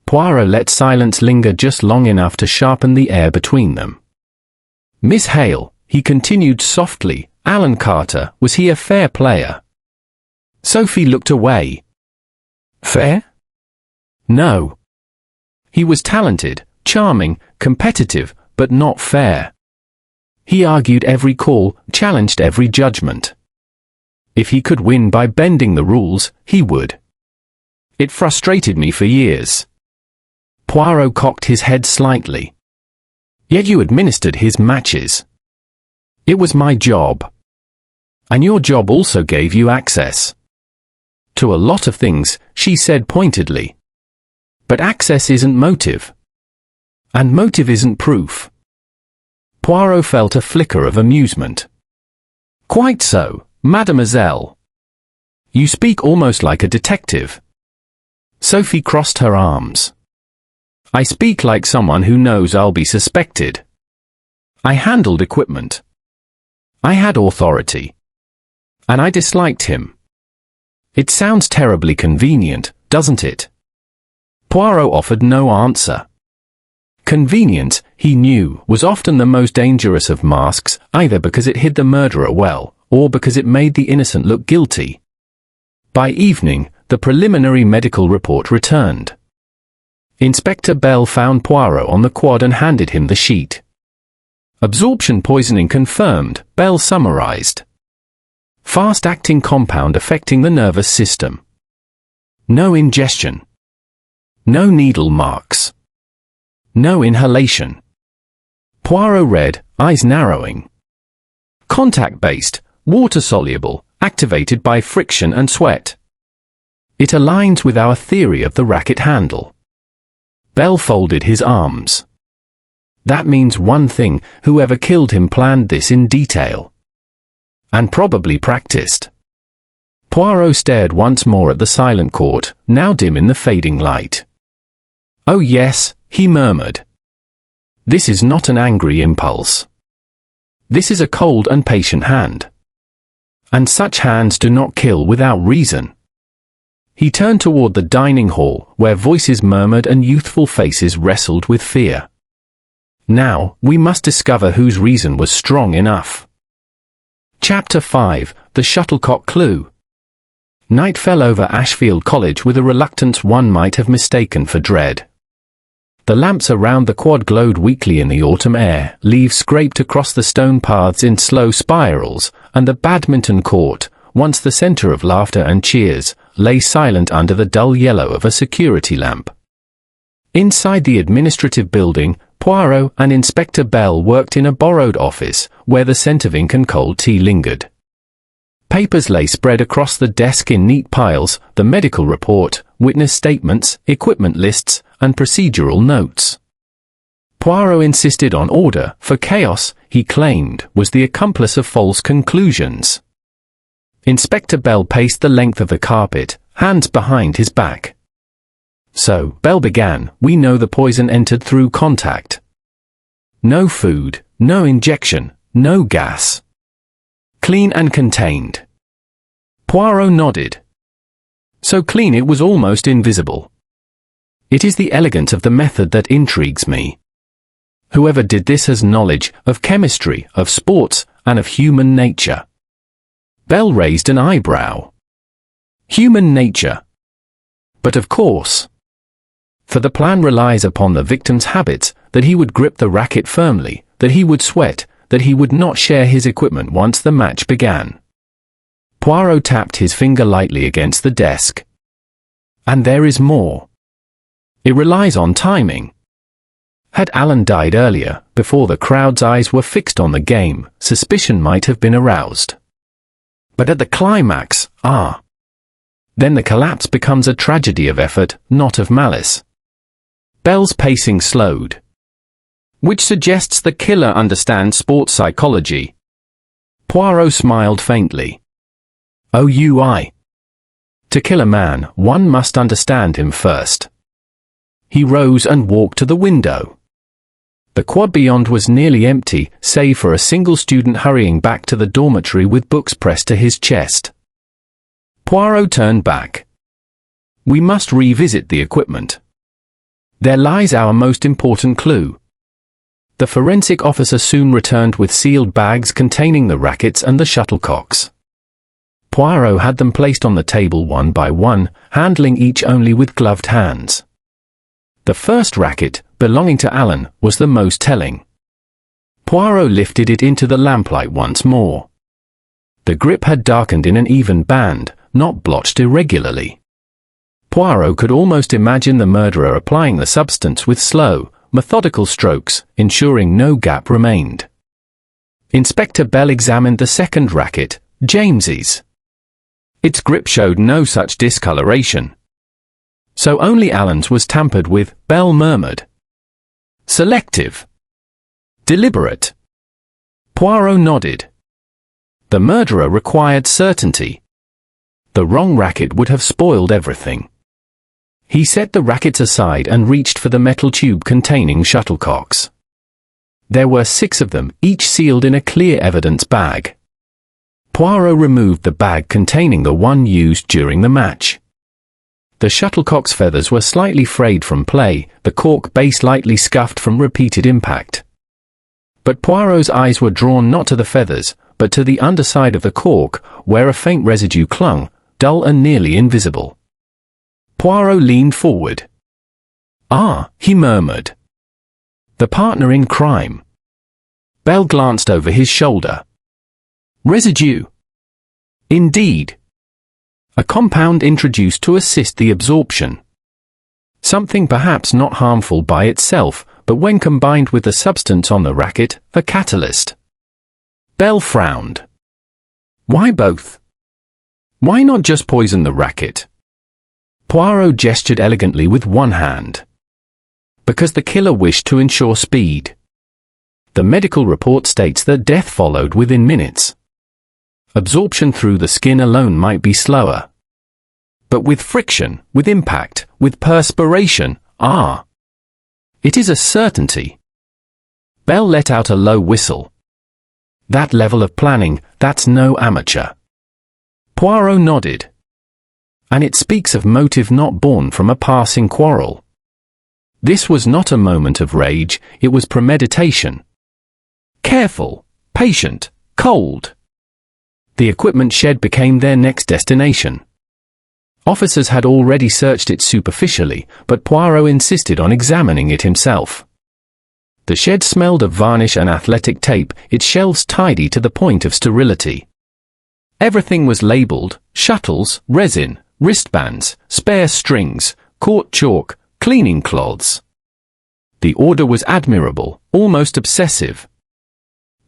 Poirot let silence linger just long enough to sharpen the air between them. Miss Hale, he continued softly, Alan Carter, was he a fair player? Sophie looked away. Fair? No. He was talented, charming, competitive, but not fair. He argued every call, challenged every judgment. If he could win by bending the rules, he would. It frustrated me for years. Poirot cocked his head slightly. Yet you administered his matches. It was my job. And your job also gave you access. To a lot of things, she said pointedly. But access isn't motive. And motive isn't proof. Poirot felt a flicker of amusement. Quite so, mademoiselle. You speak almost like a detective. Sophie crossed her arms. I speak like someone who knows I'll be suspected. I handled equipment. I had authority. And I disliked him. It sounds terribly convenient, doesn't it? Poirot offered no answer. Convenience, he knew, was often the most dangerous of masks, either because it hid the murderer well, or because it made the innocent look guilty. By evening, the preliminary medical report returned. Inspector Bell found Poirot on the quad and handed him the sheet. Absorption poisoning confirmed, Bell summarized. Fast-acting compound affecting the nervous system. No ingestion. No needle marks. No inhalation. Poirot read, eyes narrowing. Contact-based, water-soluble, activated by friction and sweat. It aligns with our theory of the racket handle. Bell folded his arms. That means one thing: whoever killed him planned this in detail. And probably practiced. Poirot stared once more at the silent court, now dim in the fading light. Oh yes, he murmured. This is not an angry impulse. This is a cold and patient hand. And such hands do not kill without reason. He turned toward the dining hall, where voices murmured and youthful faces wrestled with fear. Now, we must discover whose reason was strong enough. Chapter 5, The Shuttlecock Clue. Night fell over Ashfield College with a reluctance one might have mistaken for dread. The lamps around the quad glowed weakly in the autumn air, leaves scraped across the stone paths in slow spirals, and the badminton court, once the center of laughter and cheers, lay silent under the dull yellow of a security lamp. Inside the administrative building, Poirot and Inspector Bell worked in a borrowed office, where the scent of ink and cold tea lingered. Papers lay spread across the desk in neat piles, the medical report, witness statements, equipment lists, and procedural notes. Poirot insisted on order, for chaos, he claimed, was the accomplice of false conclusions. Inspector Bell paced the length of the carpet, hands behind his back. So, Bell began, we know the poison entered through contact. No food, no injection, no gas. Clean and contained. Poirot nodded. So clean it was almost invisible. It is the elegance of the method that intrigues me. Whoever did this has knowledge of chemistry, of sports, and of human nature. Bell raised an eyebrow. Human nature. But of course. For the plan relies upon the victim's habits, that he would grip the racket firmly, that he would sweat, that he would not share his equipment once the match began. Poirot tapped his finger lightly against the desk. And there is more. It relies on timing. Had Alan died earlier, before the crowd's eyes were fixed on the game, suspicion might have been aroused. But at the climax, then the collapse becomes a tragedy of effort, not of malice. Bell's pacing slowed. Which suggests the killer understands sports psychology. Poirot smiled faintly. To kill a man, one must understand him first. He rose and walked to the window. The quad beyond was nearly empty, save for a single student hurrying back to the dormitory with books pressed to his chest. Poirot turned back. We must revisit the equipment. There lies our most important clue. The forensic officer soon returned with sealed bags containing the rackets and the shuttlecocks. Poirot had them placed on the table one by one, handling each only with gloved hands. The first racket, belonging to Alan, was the most telling. Poirot lifted it into the lamplight once more. The grip had darkened in an even band, not blotched irregularly. Poirot could almost imagine the murderer applying the substance with slow, methodical strokes, ensuring no gap remained. Inspector Bell examined the second racket, James's. Its grip showed no such discoloration. So only Alan's was tampered with, Bell murmured. Selective. Deliberate. Poirot nodded. The murderer required certainty. The wrong racket would have spoiled everything. He set the rackets aside and reached for the metal tube containing shuttlecocks. There were 6 of them, each sealed in a clear evidence bag. Poirot removed the bag containing the one used during the match. The shuttlecock's feathers were slightly frayed from play, the cork base lightly scuffed from repeated impact. But Poirot's eyes were drawn not to the feathers, but to the underside of the cork, where a faint residue clung, dull and nearly invisible. Poirot leaned forward. He murmured. The partner in crime. Bell glanced over his shoulder. Residue. Indeed. A compound introduced to assist the absorption. Something perhaps not harmful by itself, but when combined with the substance on the racket, a catalyst. Bell frowned. Why both? Why not just poison the racket? Poirot gestured elegantly with one hand. Because the killer wished to ensure speed. The medical report states that death followed within minutes. Absorption through the skin alone might be slower. But with friction, with impact, with perspiration, it is a certainty. Bell let out a low whistle. That level of planning, that's no amateur. Poirot nodded. And it speaks of motive not born from a passing quarrel. This was not a moment of rage, it was premeditation. Careful, patient, cold. The equipment shed became their next destination. Officers had already searched it superficially, but Poirot insisted on examining it himself. The shed smelled of varnish and athletic tape, its shelves tidy to the point of sterility. Everything was labelled: shuttles, resin, wristbands, spare strings, court chalk, cleaning cloths. The order was admirable, almost obsessive.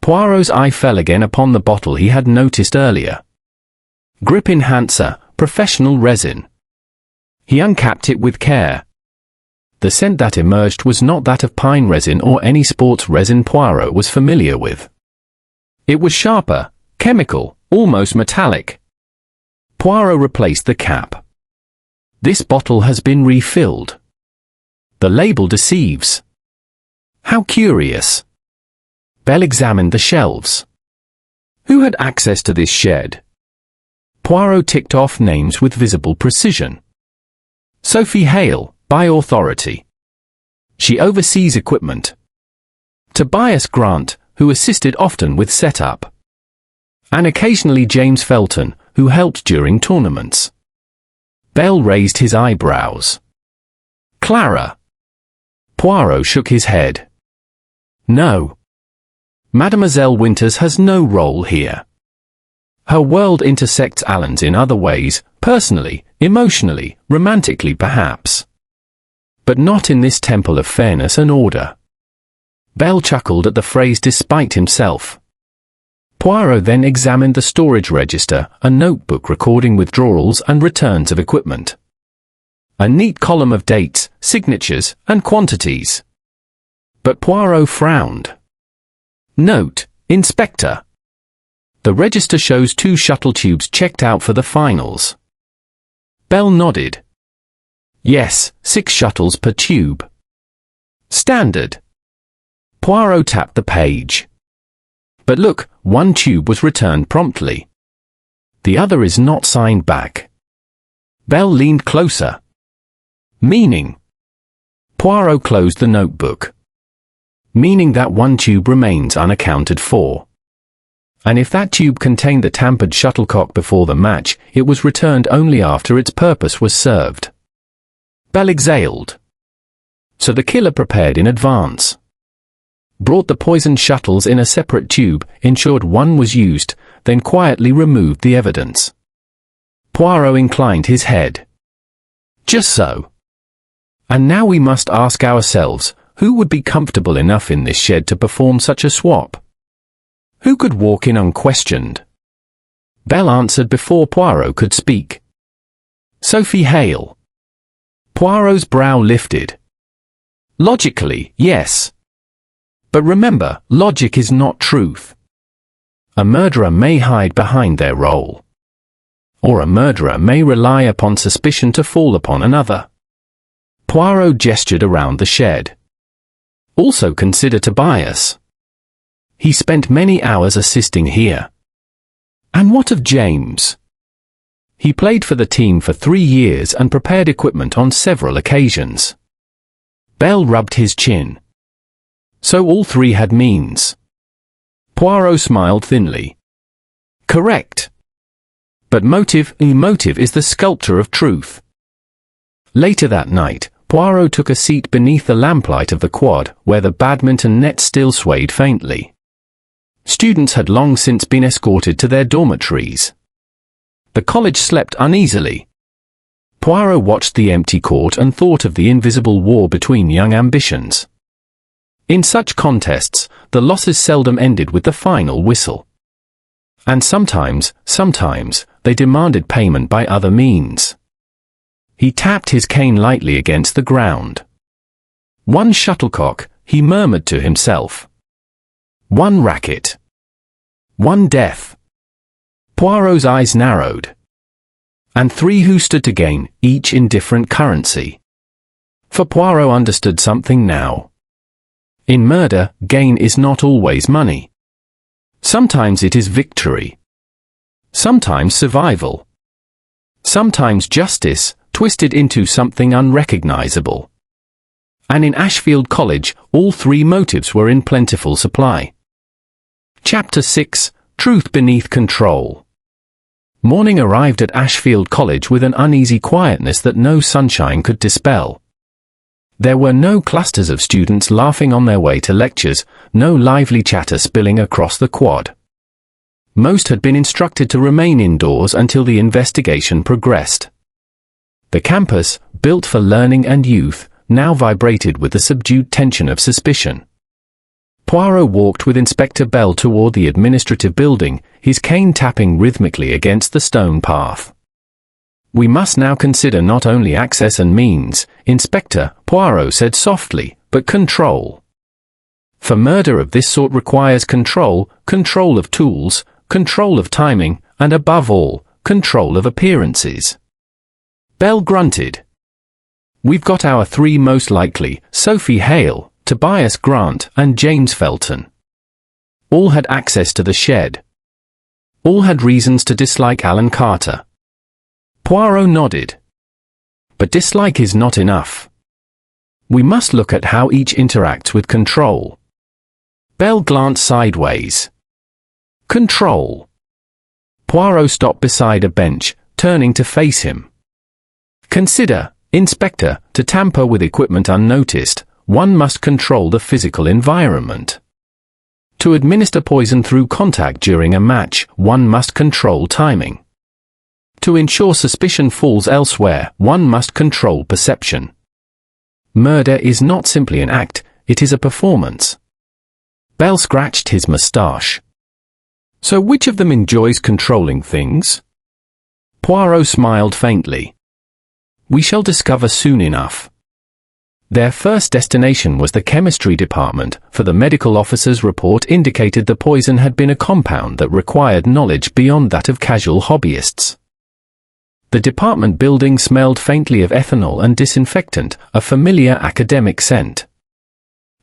Poirot's eye fell again upon the bottle he had noticed earlier. Grip enhancer, professional resin. He uncapped it with care. The scent that emerged was not that of pine resin or any sports resin Poirot was familiar with. It was sharper, chemical, almost metallic. Poirot replaced the cap. This bottle has been refilled. The label deceives. How curious. Bell examined the shelves. Who had access to this shed? Poirot ticked off names with visible precision. Sophie Hale, by authority. She oversees equipment. Tobias Grant, who assisted often with setup. And occasionally James Felton, who helped during tournaments. Bell raised his eyebrows. Clara. Poirot shook his head. No. Mademoiselle Winters has no role here. Her world intersects Alan's in other ways, personally, emotionally, romantically perhaps. But not in this temple of fairness and order. Bell chuckled at the phrase despite himself. Poirot then examined the storage register, a notebook recording withdrawals and returns of equipment. A neat column of dates, signatures, and quantities. But Poirot frowned. Note, Inspector. The register shows 2 shuttle tubes checked out for the finals. Bell nodded. Yes, 6 shuttles per tube. Standard. Poirot tapped the page. But look, 1 tube was returned promptly. The other is not signed back. Bell leaned closer. Meaning? Poirot closed the notebook. Meaning that 1 tube remains unaccounted for. And if that tube contained the tampered shuttlecock before the match, it was returned only after its purpose was served. Bell exhaled. So the killer prepared in advance. Brought the poisoned shuttles in a separate tube, ensured 1 was used, then quietly removed the evidence. Poirot inclined his head. Just so. And now we must ask ourselves, who would be comfortable enough in this shed to perform such a swap? Who could walk in unquestioned? Bell answered before Poirot could speak. Sophie Hale. Poirot's brow lifted. Logically, yes. But remember, logic is not truth. A murderer may hide behind their role. Or a murderer may rely upon suspicion to fall upon another. Poirot gestured around the shed. Also consider Tobias. He spent many hours assisting here. And what of James? He played for the team for 3 years and prepared equipment on several occasions. Bell rubbed his chin. So all 3 had means. Poirot smiled thinly. Correct. But motive is the sculptor of truth. Later that night, Poirot took a seat beneath the lamplight of the quad, where the badminton net still swayed faintly. Students had long since been escorted to their dormitories. The college slept uneasily. Poirot watched the empty court and thought of the invisible war between young ambitions. In such contests, the losses seldom ended with the final whistle. And sometimes, they demanded payment by other means. He tapped his cane lightly against the ground. 1 shuttlecock, he murmured to himself. 1 racket. 1 death. Poirot's eyes narrowed. And 3 who stood to gain, each in different currency. For Poirot understood something now. In murder, gain is not always money. Sometimes it is victory. Sometimes survival. Sometimes justice, twisted into something unrecognizable. And in Ashfield College, all 3 motives were in plentiful supply. Chapter 6, Truth Beneath Control. Morning arrived at Ashfield College with an uneasy quietness that no sunshine could dispel. There were no clusters of students laughing on their way to lectures, no lively chatter spilling across the quad. Most had been instructed to remain indoors until the investigation progressed. The campus, built for learning and youth, now vibrated with the subdued tension of suspicion. Poirot walked with Inspector Bell toward the administrative building, his cane tapping rhythmically against the stone path. "We must now consider not only access and means, Inspector," Poirot said softly, "but control. For murder of this sort requires control, control of tools, control of timing, and above all, control of appearances." Bell grunted. "We've got our three most likely, Sophie Hale, Tobias Grant, and James Felton. All had access to the shed. All had reasons to dislike Alan Carter." Poirot nodded. "But dislike is not enough. We must look at how each interacts with control." Bell glanced sideways. "Control." Poirot stopped beside a bench, turning to face him. "Consider, Inspector, to tamper with equipment unnoticed, one must control the physical environment. To administer poison through contact during a match, one must control timing. To ensure suspicion falls elsewhere, one must control perception. Murder is not simply an act, it is a performance." Bell scratched his moustache. "So which of them enjoys controlling things?" Poirot smiled faintly. "We shall discover soon enough." Their first destination was the chemistry department, for the medical officer's report indicated the poison had been a compound that required knowledge beyond that of casual hobbyists. The department building smelled faintly of ethanol and disinfectant, a familiar academic scent.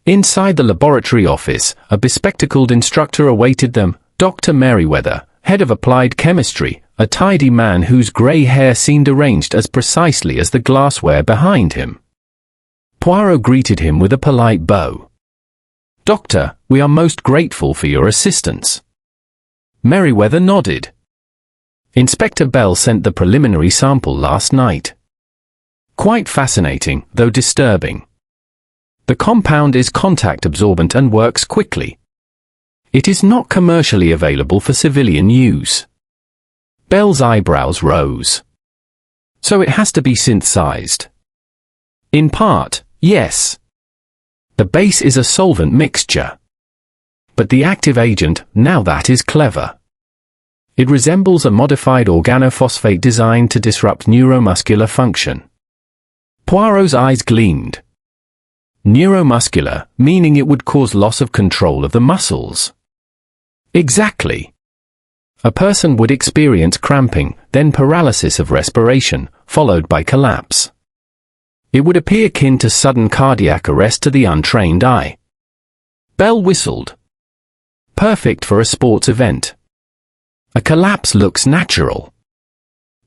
Inside the laboratory office, a bespectacled instructor awaited them, Dr. Merriweather, head of applied chemistry, a tidy man whose grey hair seemed arranged as precisely as the glassware behind him. Poirot greeted him with a polite bow. "Doctor, we are most grateful for your assistance." Merriweather nodded. "Inspector Bell sent the preliminary sample last night. Quite fascinating, though disturbing. The compound is contact absorbent and works quickly. It is not commercially available for civilian use." Bell's eyebrows rose. "So it has to be synthesized?" "In part, yes. The base is a solvent mixture. But the active agent, now that is clever. It resembles a modified organophosphate designed to disrupt neuromuscular function." Poirot's eyes gleamed. "Neuromuscular, meaning it would cause loss of control of the muscles." "Exactly. A person would experience cramping, then paralysis of respiration, followed by collapse. It would appear akin to sudden cardiac arrest to the untrained eye." Bell whistled. "Perfect for a sports event. A collapse looks natural."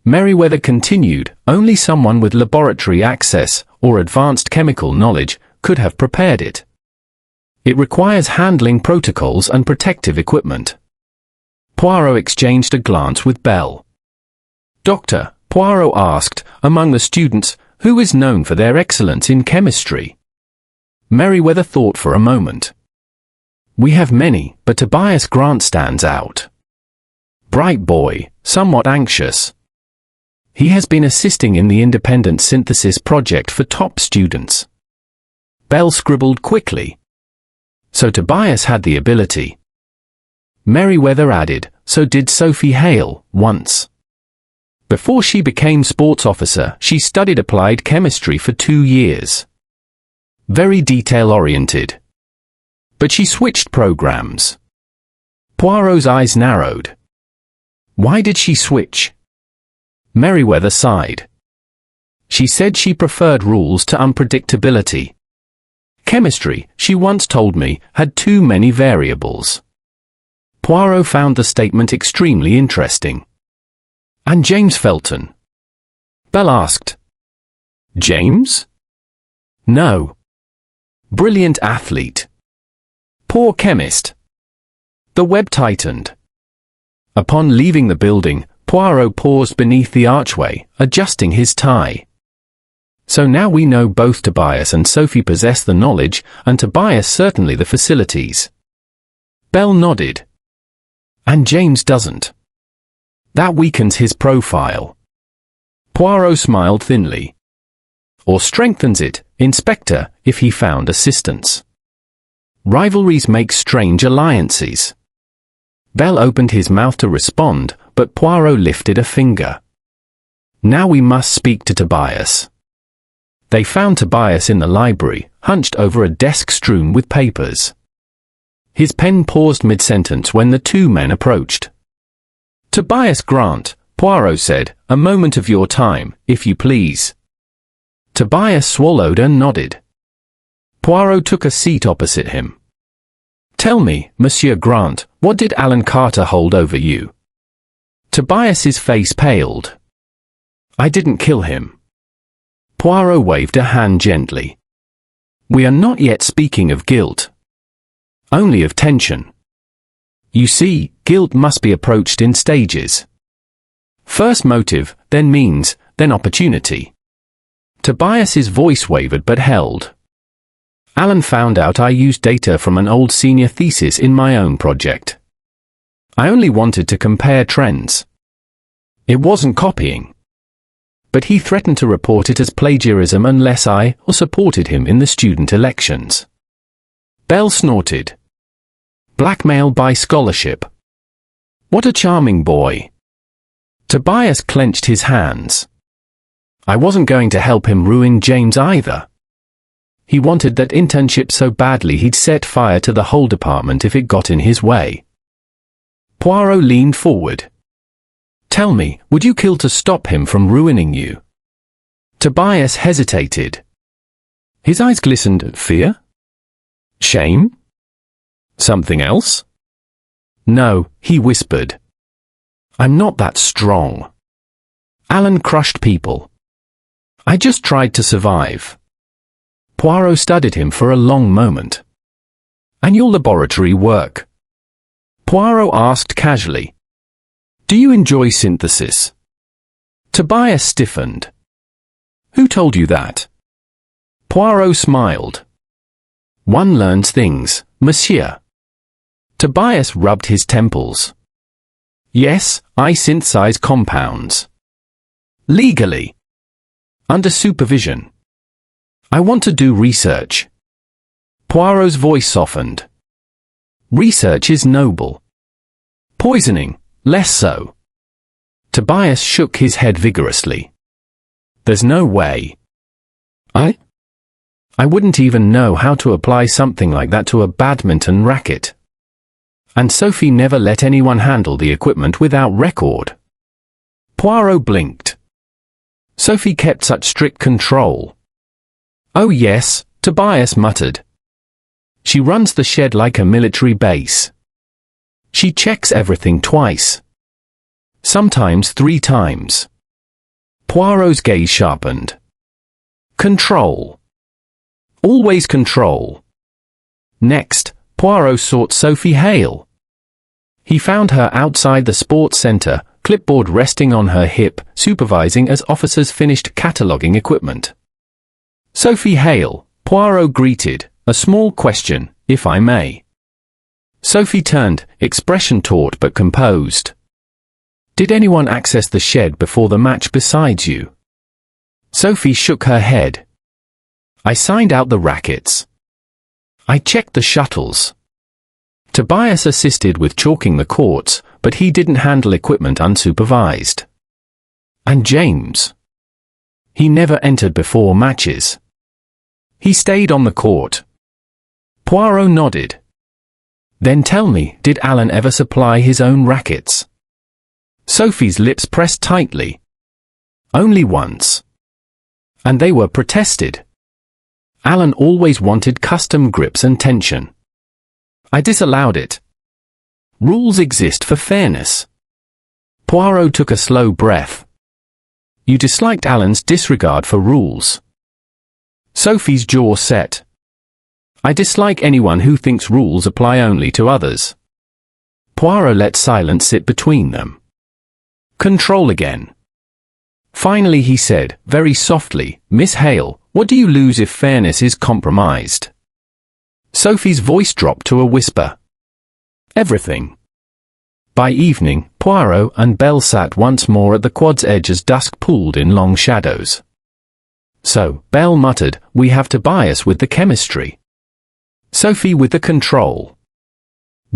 Merriweather continued, "Only someone with laboratory access, or advanced chemical knowledge, could have prepared it. It requires handling protocols and protective equipment." Poirot exchanged a glance with Bell. "Doctor," Poirot asked, "among the students, who is known for their excellence in chemistry?" Merriweather thought for a moment. "We have many, but Tobias Grant stands out. Bright boy, somewhat anxious. He has been assisting in the independent synthesis project for top students." Bell scribbled quickly. "So Tobias had the ability." Merriweather added, "So did Sophie Hale, once. Before she became sports officer, she studied applied chemistry for 2 years. Very detail-oriented. But she switched programs." Poirot's eyes narrowed. "Why did she switch?" Merriweather sighed. "She said she preferred rules to unpredictability. Chemistry, she once told me, had too many variables." Poirot found the statement extremely interesting. "And James Felton?" Bell asked. "James? No. Brilliant athlete. Poor chemist." The web tightened. Upon leaving the building, Poirot paused beneath the archway, adjusting his tie. "So now we know both Tobias and Sophie possess the knowledge, and Tobias certainly the facilities." Bell nodded. "And James doesn't. That weakens his profile." Poirot smiled thinly. "Or strengthens it, Inspector, if he found assistance." Rivalries make strange alliances. Bell opened his mouth to respond, but Poirot lifted a finger. Now we must speak to Tobias. They found Tobias in the library, hunched over a desk strewn with papers. His pen paused mid-sentence when the two men approached. Tobias Grant, Poirot said, a moment of your time, if you please. Tobias swallowed and nodded. Poirot took a seat opposite him. Tell me, Monsieur Grant, what did Alan Carter hold over you? Tobias's face paled. I didn't kill him. Poirot waved a hand gently. We are not yet speaking of guilt. Only of tension. You see, guilt must be approached in stages. First motive, then means, then opportunity. Tobias's voice wavered but held. Alan found out I used data from an old senior thesis in my own project. I only wanted to compare trends. It wasn't copying. But he threatened to report it as plagiarism unless I supported him in the student elections. Bell snorted. Blackmail by scholarship. What a charming boy. Tobias clenched his hands. I wasn't going to help him ruin James either. He wanted that internship so badly he'd set fire to the whole department if it got in his way. Poirot leaned forward. Tell me, would you kill to stop him from ruining you? Tobias hesitated. His eyes glistened at fear? Shame? Something else? No, he whispered. I'm not that strong. Alan crushed people. I just tried to survive. Poirot studied him for a long moment. And your laboratory work? Poirot asked casually. Do you enjoy synthesis? Tobias stiffened. Who told you that? Poirot smiled. One learns things, monsieur. Tobias rubbed his temples. Yes, I synthesize compounds. Legally. Under supervision. I want to do research. Poirot's voice softened. Research is noble. Poisoning, less so. Tobias shook his head vigorously. There's no way. I wouldn't even know how to apply something like that to a badminton racket. And Sophie never let anyone handle the equipment without record. Poirot blinked. Sophie kept such strict control. Oh yes, Tobias muttered. She runs the shed like a military base. She checks everything twice. Sometimes 3 times. Poirot's gaze sharpened. Control. Always control. Next, Poirot sought Sophie Hale. He found her outside the sports center, clipboard resting on her hip, supervising as officers finished cataloging equipment. Sophie Hale, Poirot greeted, a small question, if I may. Sophie turned, expression taut but composed. Did anyone access the shed before the match besides you? Sophie shook her head. I signed out the rackets. I checked the shuttles. Tobias assisted with chalking the courts, but he didn't handle equipment unsupervised. And James? He never entered before matches. He stayed on the court. Poirot nodded. Then tell me, did Alan ever supply his own rackets? Sophie's lips pressed tightly. Only once. And they were protested. Alan always wanted custom grips and tension. I disallowed it. Rules exist for fairness. Poirot took a slow breath. You disliked Alan's disregard for rules. Sophie's jaw set. I dislike anyone who thinks rules apply only to others. Poirot let silence sit between them. Control again. Finally he said, very softly, Miss Hale, what do you lose if fairness is compromised? Sophie's voice dropped to a whisper. Everything. By evening, Poirot and Bell sat once more at the quad's edge as dusk pooled in long shadows. So, Bell muttered, we have Tobias with the chemistry. Sophie with the control.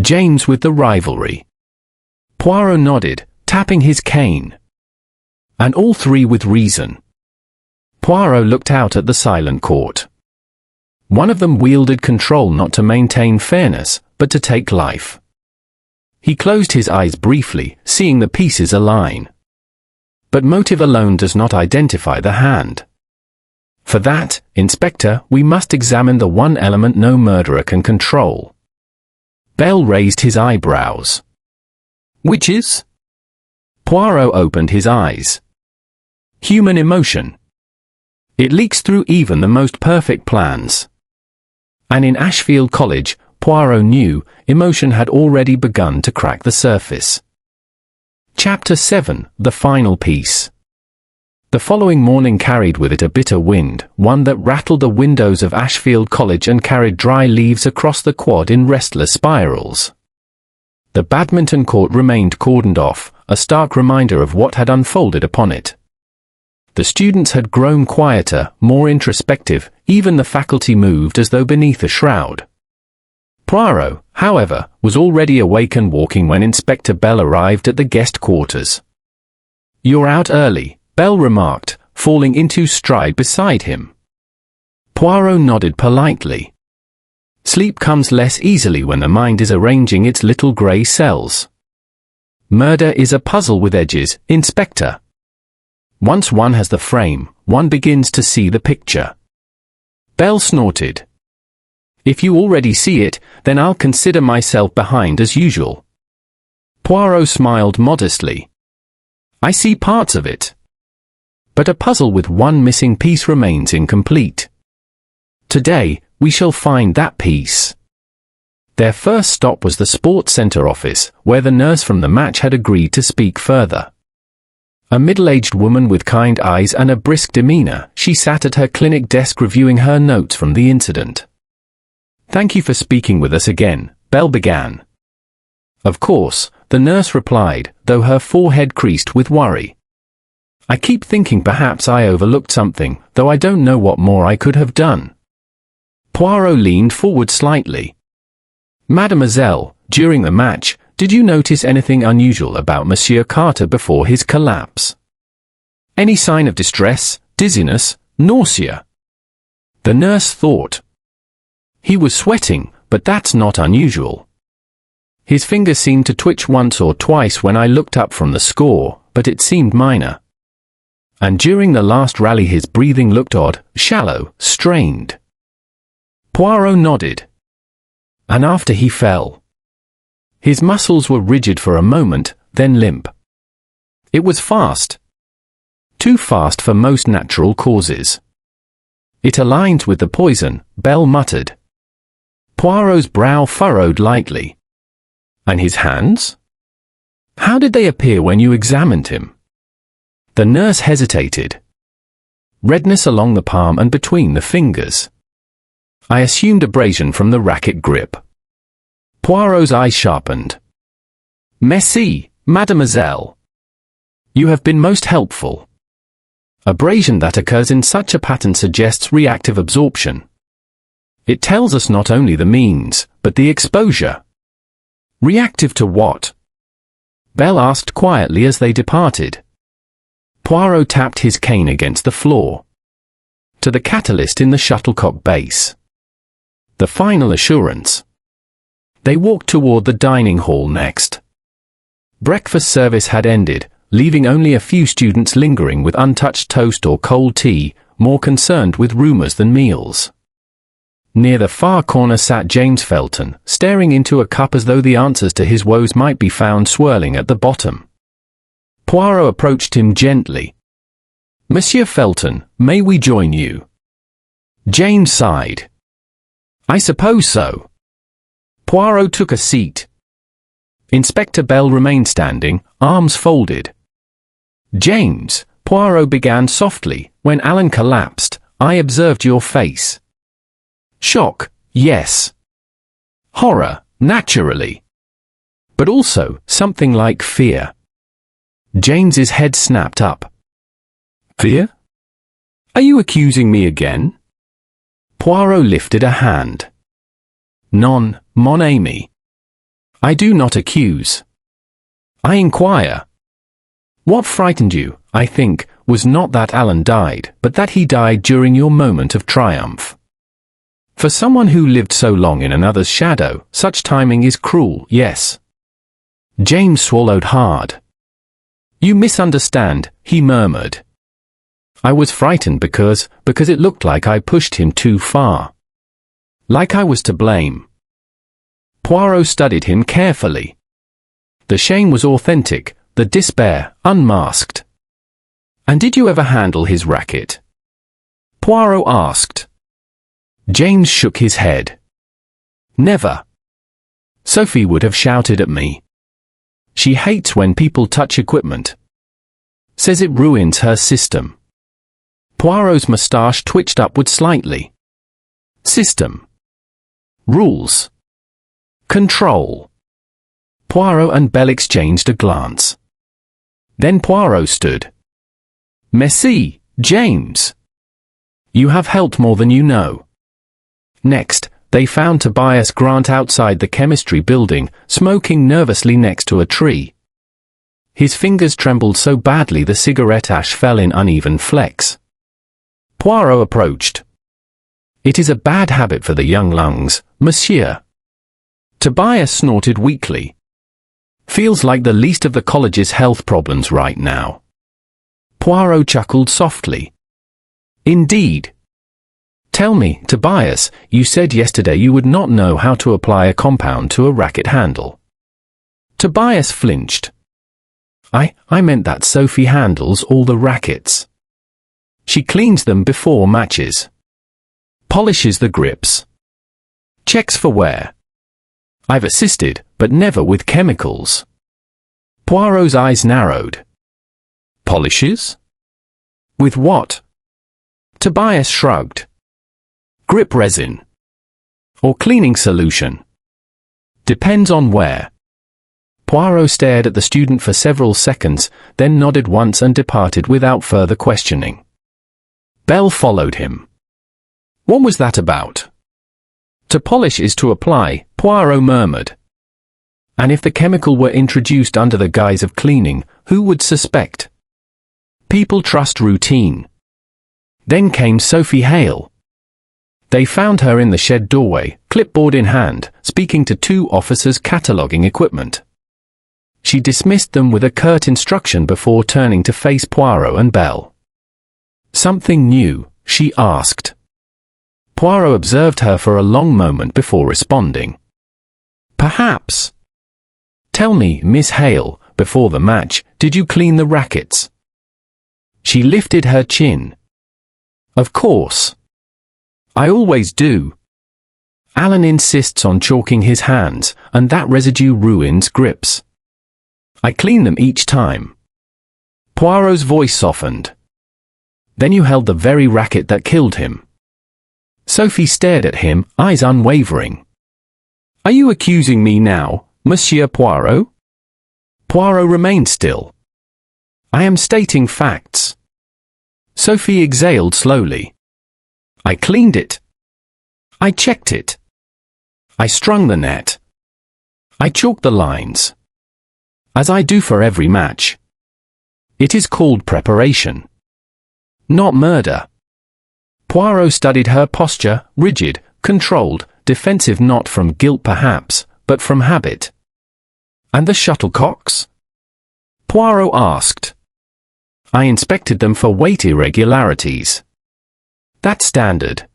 James with the rivalry. Poirot nodded, tapping his cane. And all three with reason. Poirot looked out at the silent court. One of them wielded control not to maintain fairness, but to take life. He closed his eyes briefly, seeing the pieces align. But motive alone does not identify the hand. For that, Inspector, we must examine the one element no murderer can control. Bell raised his eyebrows. Which is? Poirot opened his eyes. Human emotion. It leaks through even the most perfect plans. And in Ashfield College, Poirot knew, emotion had already begun to crack the surface. Chapter 7, the final piece. The following morning carried with it a bitter wind, one that rattled the windows of Ashfield College and carried dry leaves across the quad in restless spirals. The badminton court remained cordoned off, a stark reminder of what had unfolded upon it. The students had grown quieter, more introspective, even the faculty moved as though beneath a shroud. Poirot, however, was already awake and walking when Inspector Bell arrived at the guest quarters. "You're out early," Bell remarked, falling into stride beside him. Poirot nodded politely. Sleep comes less easily when the mind is arranging its little grey cells. Murder is a puzzle with edges, Inspector. Once one has the frame, one begins to see the picture. Bell snorted. "If you already see it, then I'll consider myself behind as usual." Poirot smiled modestly. "I see parts of it. But a puzzle with one missing piece remains incomplete. Today, we shall find that piece." Their first stop was the sports center office, where the nurse from the match had agreed to speak further. A middle-aged woman with kind eyes and a brisk demeanor, she sat at her clinic desk reviewing her notes from the incident. "Thank you for speaking with us again," Bell began. "Of course," the nurse replied, though her forehead creased with worry. "I keep thinking perhaps I overlooked something, though I don't know what more I could have done." Poirot leaned forward slightly. "Mademoiselle, during the match, did you notice anything unusual about Monsieur Carter before his collapse? Any sign of distress, dizziness, nausea?" The nurse thought. "He was sweating, but that's not unusual. His finger seemed to twitch once or twice when I looked up from the score, but it seemed minor. And during the last rally his breathing looked odd, shallow, strained." Poirot nodded. "And after he fell?" "His muscles were rigid for a moment, then limp. It was fast. Too fast for most natural causes." "It aligns with the poison," Bell muttered. Poirot's brow furrowed lightly. "And his hands? How did they appear when you examined him?" The nurse hesitated. "Redness along the palm and between the fingers. I assumed abrasion from the racket grip." Poirot's eyes sharpened. "Merci, mademoiselle. You have been most helpful. Abrasion that occurs in such a pattern suggests reactive absorption. It tells us not only the means, but the exposure." "Reactive to what?" Bell asked quietly as they departed. Poirot tapped his cane against the floor. "To the catalyst in the shuttlecock base. The final assurance." They walked toward the dining hall next. Breakfast service had ended, leaving only a few students lingering with untouched toast or cold tea, more concerned with rumors than meals. Near the far corner sat James Felton, staring into a cup as though the answers to his woes might be found swirling at the bottom. Poirot approached him gently. "Monsieur Felton, may we join you?" James sighed. "I suppose so." Poirot took a seat. Inspector Bell remained standing, arms folded. "James," Poirot began softly, "when Alan collapsed, I observed your face. Shock, yes. Horror, naturally. But also, something like fear." James's head snapped up. "Fear? Are you accusing me again?" Poirot lifted a hand. Non, mon ami. I do not accuse. I inquire. What frightened you, I think, was not that Alan died, but that he died during your moment of triumph. For someone who lived so long in another's shadow, such timing is cruel, yes. James swallowed hard. You misunderstand, he murmured. I was frightened because it looked like I pushed him too far. Like I was to blame. Poirot studied him carefully. The shame was authentic, the despair, unmasked. And did you ever handle his racket? Poirot asked. James shook his head. Never. Sophie would have shouted at me. She hates when people touch equipment. Says it ruins her system. Poirot's moustache twitched upward slightly. System. Rules. Control. Poirot and Bell exchanged a glance. Then Poirot stood. Merci, James. You have helped more than you know. Next, they found Tobias Grant outside the chemistry building, smoking nervously next to a tree. His fingers trembled so badly the cigarette ash fell in uneven flecks. Poirot approached. It is a bad habit for the young lungs, monsieur. Tobias snorted weakly. Feels like the least of the college's health problems right now. Poirot chuckled softly. Indeed. Tell me, Tobias, you said yesterday you would not know how to apply a compound to a racket handle. Tobias flinched. I meant that Sophie handles all the rackets. She cleans them before matches. Polishes the grips. Checks for wear. I've assisted, but never with chemicals. Poirot's eyes narrowed. Polishes? With what? Tobias shrugged. Grip resin. Or cleaning solution. Depends on where. Poirot stared at the student for several seconds, then nodded once and departed without further questioning. Bell followed him. What was that about? To polish is to apply, Poirot murmured. And if the chemical were introduced under the guise of cleaning, who would suspect? People trust routine. Then came Sophie Hale. They found her in the shed doorway, clipboard in hand, speaking to two officers cataloguing equipment. She dismissed them with a curt instruction before turning to face Poirot and Bell. Something new, she asked. Poirot observed her for a long moment before responding. Perhaps. Tell me, Miss Hale, before the match, did you clean the rackets? She lifted her chin. Of course. I always do. Alan insists on chalking his hands, and that residue ruins grips. I clean them each time. Poirot's voice softened. Then you held the very racket that killed him. Sophie stared at him, eyes unwavering. Are you accusing me now, Monsieur Poirot? Poirot remained still. I am stating facts. Sophie exhaled slowly. I cleaned it. I checked it. I strung the net. I chalked the lines. As I do for every match. It is called preparation. Not murder. Poirot studied her posture, rigid, controlled, defensive, not from guilt perhaps, but from habit. And the shuttlecocks? Poirot asked. I inspected them for weight irregularities. That's standard.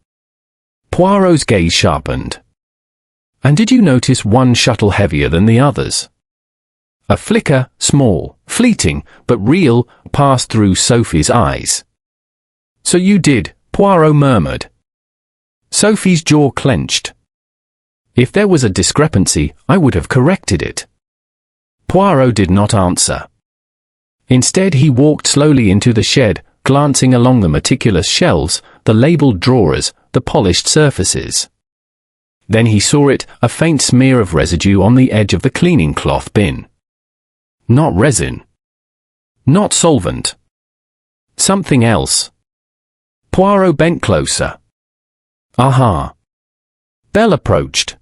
Poirot's gaze sharpened. And did you notice one shuttle heavier than the others? A flicker, small, fleeting, but real, passed through Sophie's eyes. So you did, Poirot murmured. Sophie's jaw clenched. If there was a discrepancy, I would have corrected it. Poirot did not answer. Instead he walked slowly into the shed, glancing along the meticulous shelves, the labelled drawers, the polished surfaces. Then he saw it, a faint smear of residue on the edge of the cleaning cloth bin. Not resin. Not solvent. Something else. Poirot bent closer. Aha. Bell approached.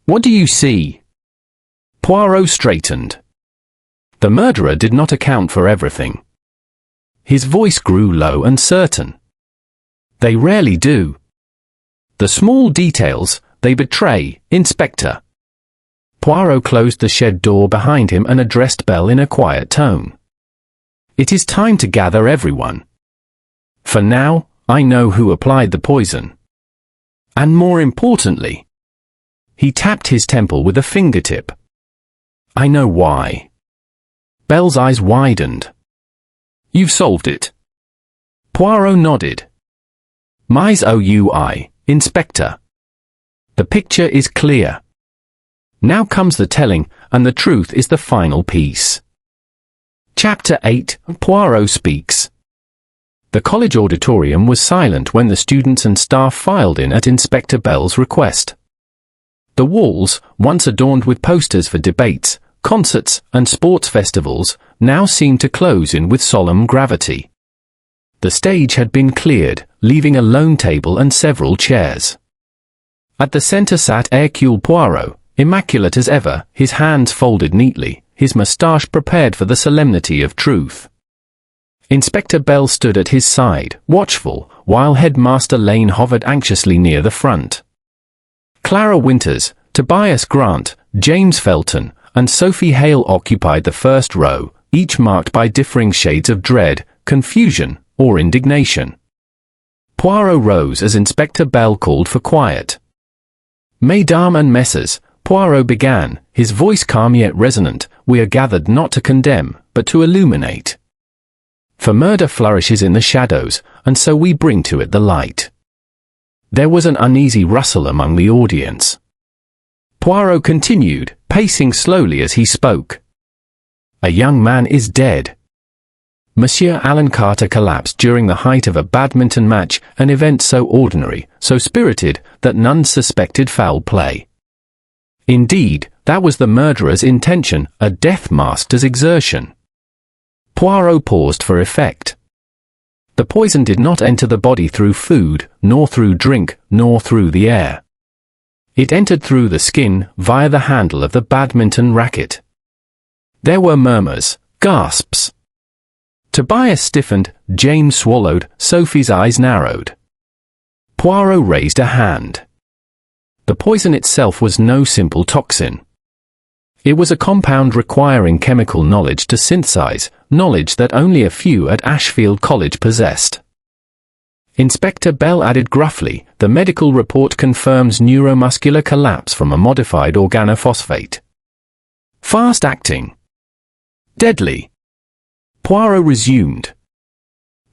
What do you see? Poirot straightened. The murderer did not account for everything. His voice grew low and certain. They rarely do. The small details, they betray, Inspector. Poirot closed the shed door behind him and addressed Bell in a quiet tone. It is time to gather everyone. For now, I know who applied the poison. And more importantly, he tapped his temple with a fingertip. I know why. Bell's eyes widened. You've solved it. Poirot nodded. Mais oui, Inspector. The picture is clear. Now comes the telling, and the truth is the final piece. Chapter 8, Poirot Speaks. The college auditorium was silent when the students and staff filed in at Inspector Bell's request. The walls, once adorned with posters for debates, concerts, and sports festivals, now seemed to close in with solemn gravity. The stage had been cleared, leaving a lone table and several chairs. At the center sat Hercule Poirot, immaculate as ever, his hands folded neatly, his moustache prepared for the solemnity of truth. Inspector Bell stood at his side, watchful, while Headmaster Lane hovered anxiously near the front. Clara Winters, Tobias Grant, James Felton, and Sophie Hale occupied the first row, each marked by differing shades of dread, confusion, or indignation. Poirot rose as Inspector Bell called for quiet. Mesdames and Messieurs, Poirot began, his voice calm yet resonant, we are gathered not to condemn, but to illuminate. For murder flourishes in the shadows, and so we bring to it the light. There was an uneasy rustle among the audience. Poirot continued, pacing slowly as he spoke. A young man is dead. Monsieur Alan Carter collapsed during the height of a badminton match, an event so ordinary, so spirited, that none suspected foul play. Indeed, that was the murderer's intention, a death masked as exertion. Poirot paused for effect. The poison did not enter the body through food, nor through drink, nor through the air. It entered through the skin, via the handle of the badminton racket. There were murmurs, gasps. Tobias stiffened, James swallowed, Sophie's eyes narrowed. Poirot raised a hand. The poison itself was no simple toxin. It was a compound requiring chemical knowledge to synthesize, knowledge that only a few at Ashfield College possessed. Inspector Bell added gruffly, the medical report confirms neuromuscular collapse from a modified organophosphate. Fast-acting. Deadly. Poirot resumed.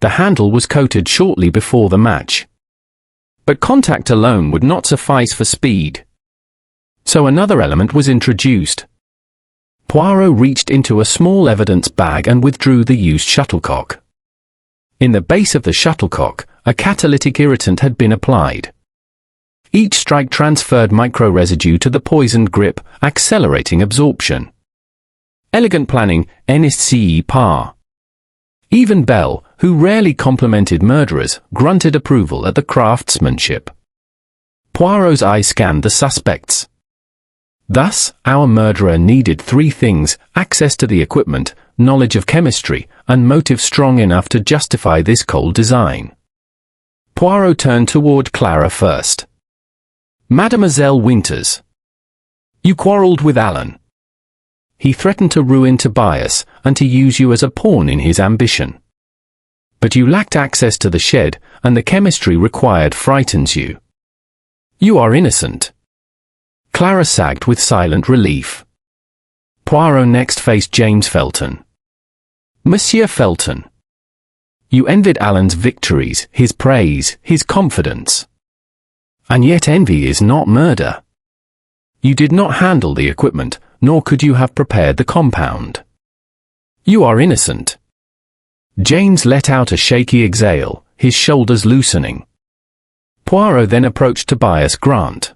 The handle was coated shortly before the match. But contact alone would not suffice for speed. So another element was introduced. Poirot reached into a small evidence bag and withdrew the used shuttlecock. In the base of the shuttlecock, a catalytic irritant had been applied. Each strike transferred micro-residue to the poisoned grip, accelerating absorption. Elegant planning, NSCE par. Even Bell, who rarely complimented murderers, grunted approval at the craftsmanship. Poirot's eye scanned the suspects. Thus, our murderer needed three things: access to the equipment, knowledge of chemistry, and motive strong enough to justify this cold design. Poirot turned toward Clara first. Mademoiselle Winters. You quarreled with Alan. He threatened to ruin Tobias, and to use you as a pawn in his ambition. But you lacked access to the shed, and the chemistry required frightens you. You are innocent. Clara sagged with silent relief. Poirot next faced James Felton. Monsieur Felton. You envied Alan's victories, his praise, his confidence. And yet envy is not murder. You did not handle the equipment, nor could you have prepared the compound. You are innocent. James let out a shaky exhale, his shoulders loosening. Poirot then approached Tobias Grant.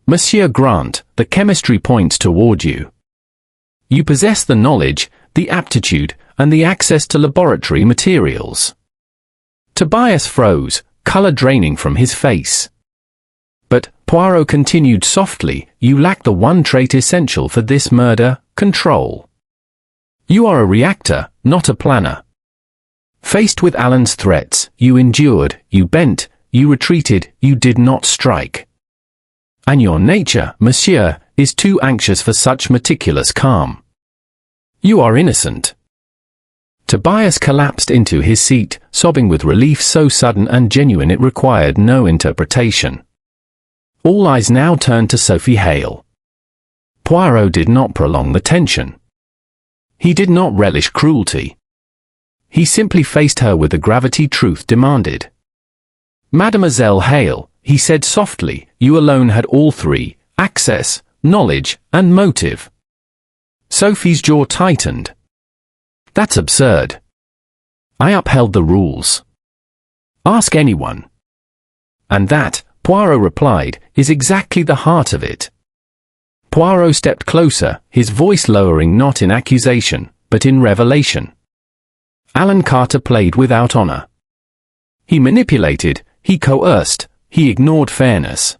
Monsieur Grant, the chemistry points toward you. You possess the knowledge, the aptitude, and the access to laboratory materials. Tobias froze, color draining from his face. But, Poirot continued softly, you lack the one trait essential for this murder, control. You are a reactor, not a planner. Faced with Alan's threats, you endured, you bent, you retreated, you did not strike. And your nature, monsieur, is too anxious for such meticulous calm. You are innocent. Tobias collapsed into his seat, sobbing with relief so sudden and genuine it required no interpretation. All eyes now turned to Sophie Hale. Poirot did not prolong the tension. He did not relish cruelty. He simply faced her with the gravity truth demanded. Mademoiselle Hale, he said softly, you alone had all three, access, knowledge, and motive. Sophie's jaw tightened. That's absurd. I upheld the rules. Ask anyone. And that, Poirot replied, is exactly the heart of it. Poirot stepped closer, his voice lowering not in accusation, but in revelation. Alan Carter played without honor. He manipulated, he coerced, he ignored fairness.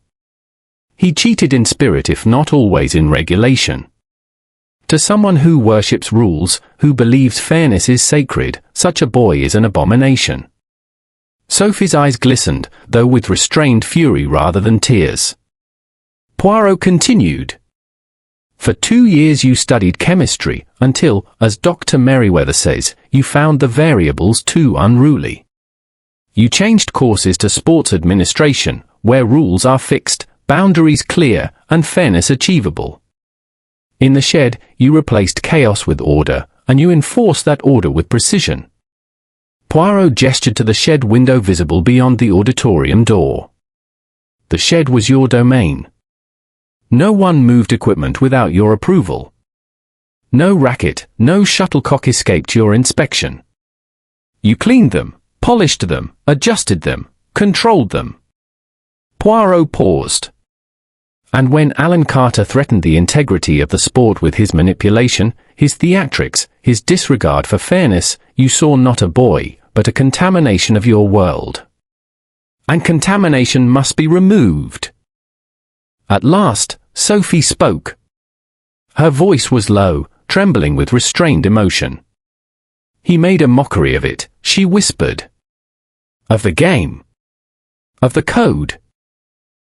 He cheated in spirit if not always in regulation. To someone who worships rules, who believes fairness is sacred, such a boy is an abomination. Sophie's eyes glistened, though with restrained fury rather than tears. Poirot continued. For 2 years you studied chemistry, until, as Dr. Merriweather says, you found the variables too unruly. You changed courses to sports administration, where rules are fixed, boundaries clear, and fairness achievable. In the shed, you replaced chaos with order, and you enforced that order with precision. Poirot gestured to the shed window visible beyond the auditorium door. The shed was your domain. No one moved equipment without your approval. No racket, no shuttlecock escaped your inspection. You cleaned them, polished them, adjusted them, controlled them. Poirot paused. And when Alan Carter threatened the integrity of the sport with his manipulation, his theatrics, his disregard for fairness, you saw not a boy, but a contamination of your world. And contamination must be removed. At last, Sophie spoke. Her voice was low, trembling with restrained emotion. He made a mockery of it, she whispered. Of the game. Of the code.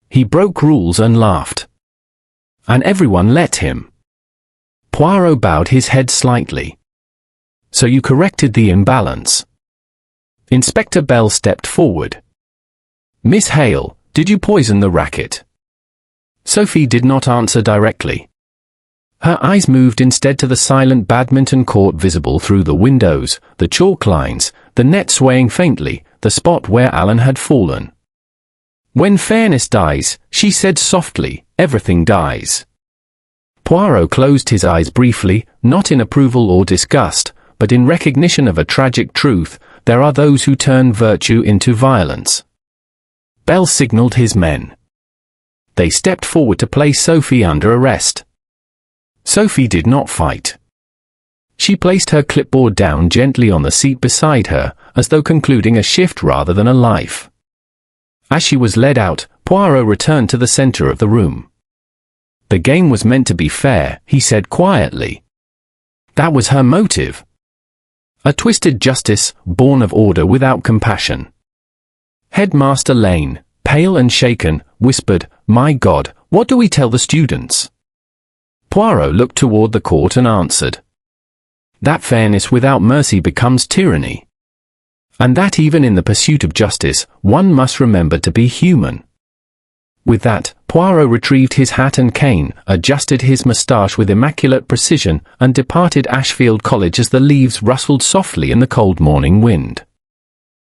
He broke rules and laughed. And everyone let him. Poirot bowed his head slightly. So you corrected the imbalance. Inspector Bell stepped forward. Miss Hale, did you poison the racket? Sophie did not answer directly. Her eyes moved instead to the silent badminton court visible through the windows, the chalk lines, the net swaying faintly, the spot where Alan had fallen. When fairness dies, she said softly, everything dies. Poirot closed his eyes briefly, not in approval or disgust, but in recognition of a tragic truth, there are those who turn virtue into violence. Bell signaled his men. They stepped forward to place Sophie under arrest. Sophie did not fight. She placed her clipboard down gently on the seat beside her, as though concluding a shift rather than a life. As she was led out, Poirot returned to the center of the room. The game was meant to be fair, he said quietly. That was her motive. A twisted justice, born of order without compassion. Headmaster Lane, pale and shaken, whispered, My God, what do we tell the students? Poirot looked toward the court and answered. That fairness without mercy becomes tyranny. And that even in the pursuit of justice, one must remember to be human. With that, Poirot retrieved his hat and cane, adjusted his moustache with immaculate precision, and departed Ashfield College as the leaves rustled softly in the cold morning wind.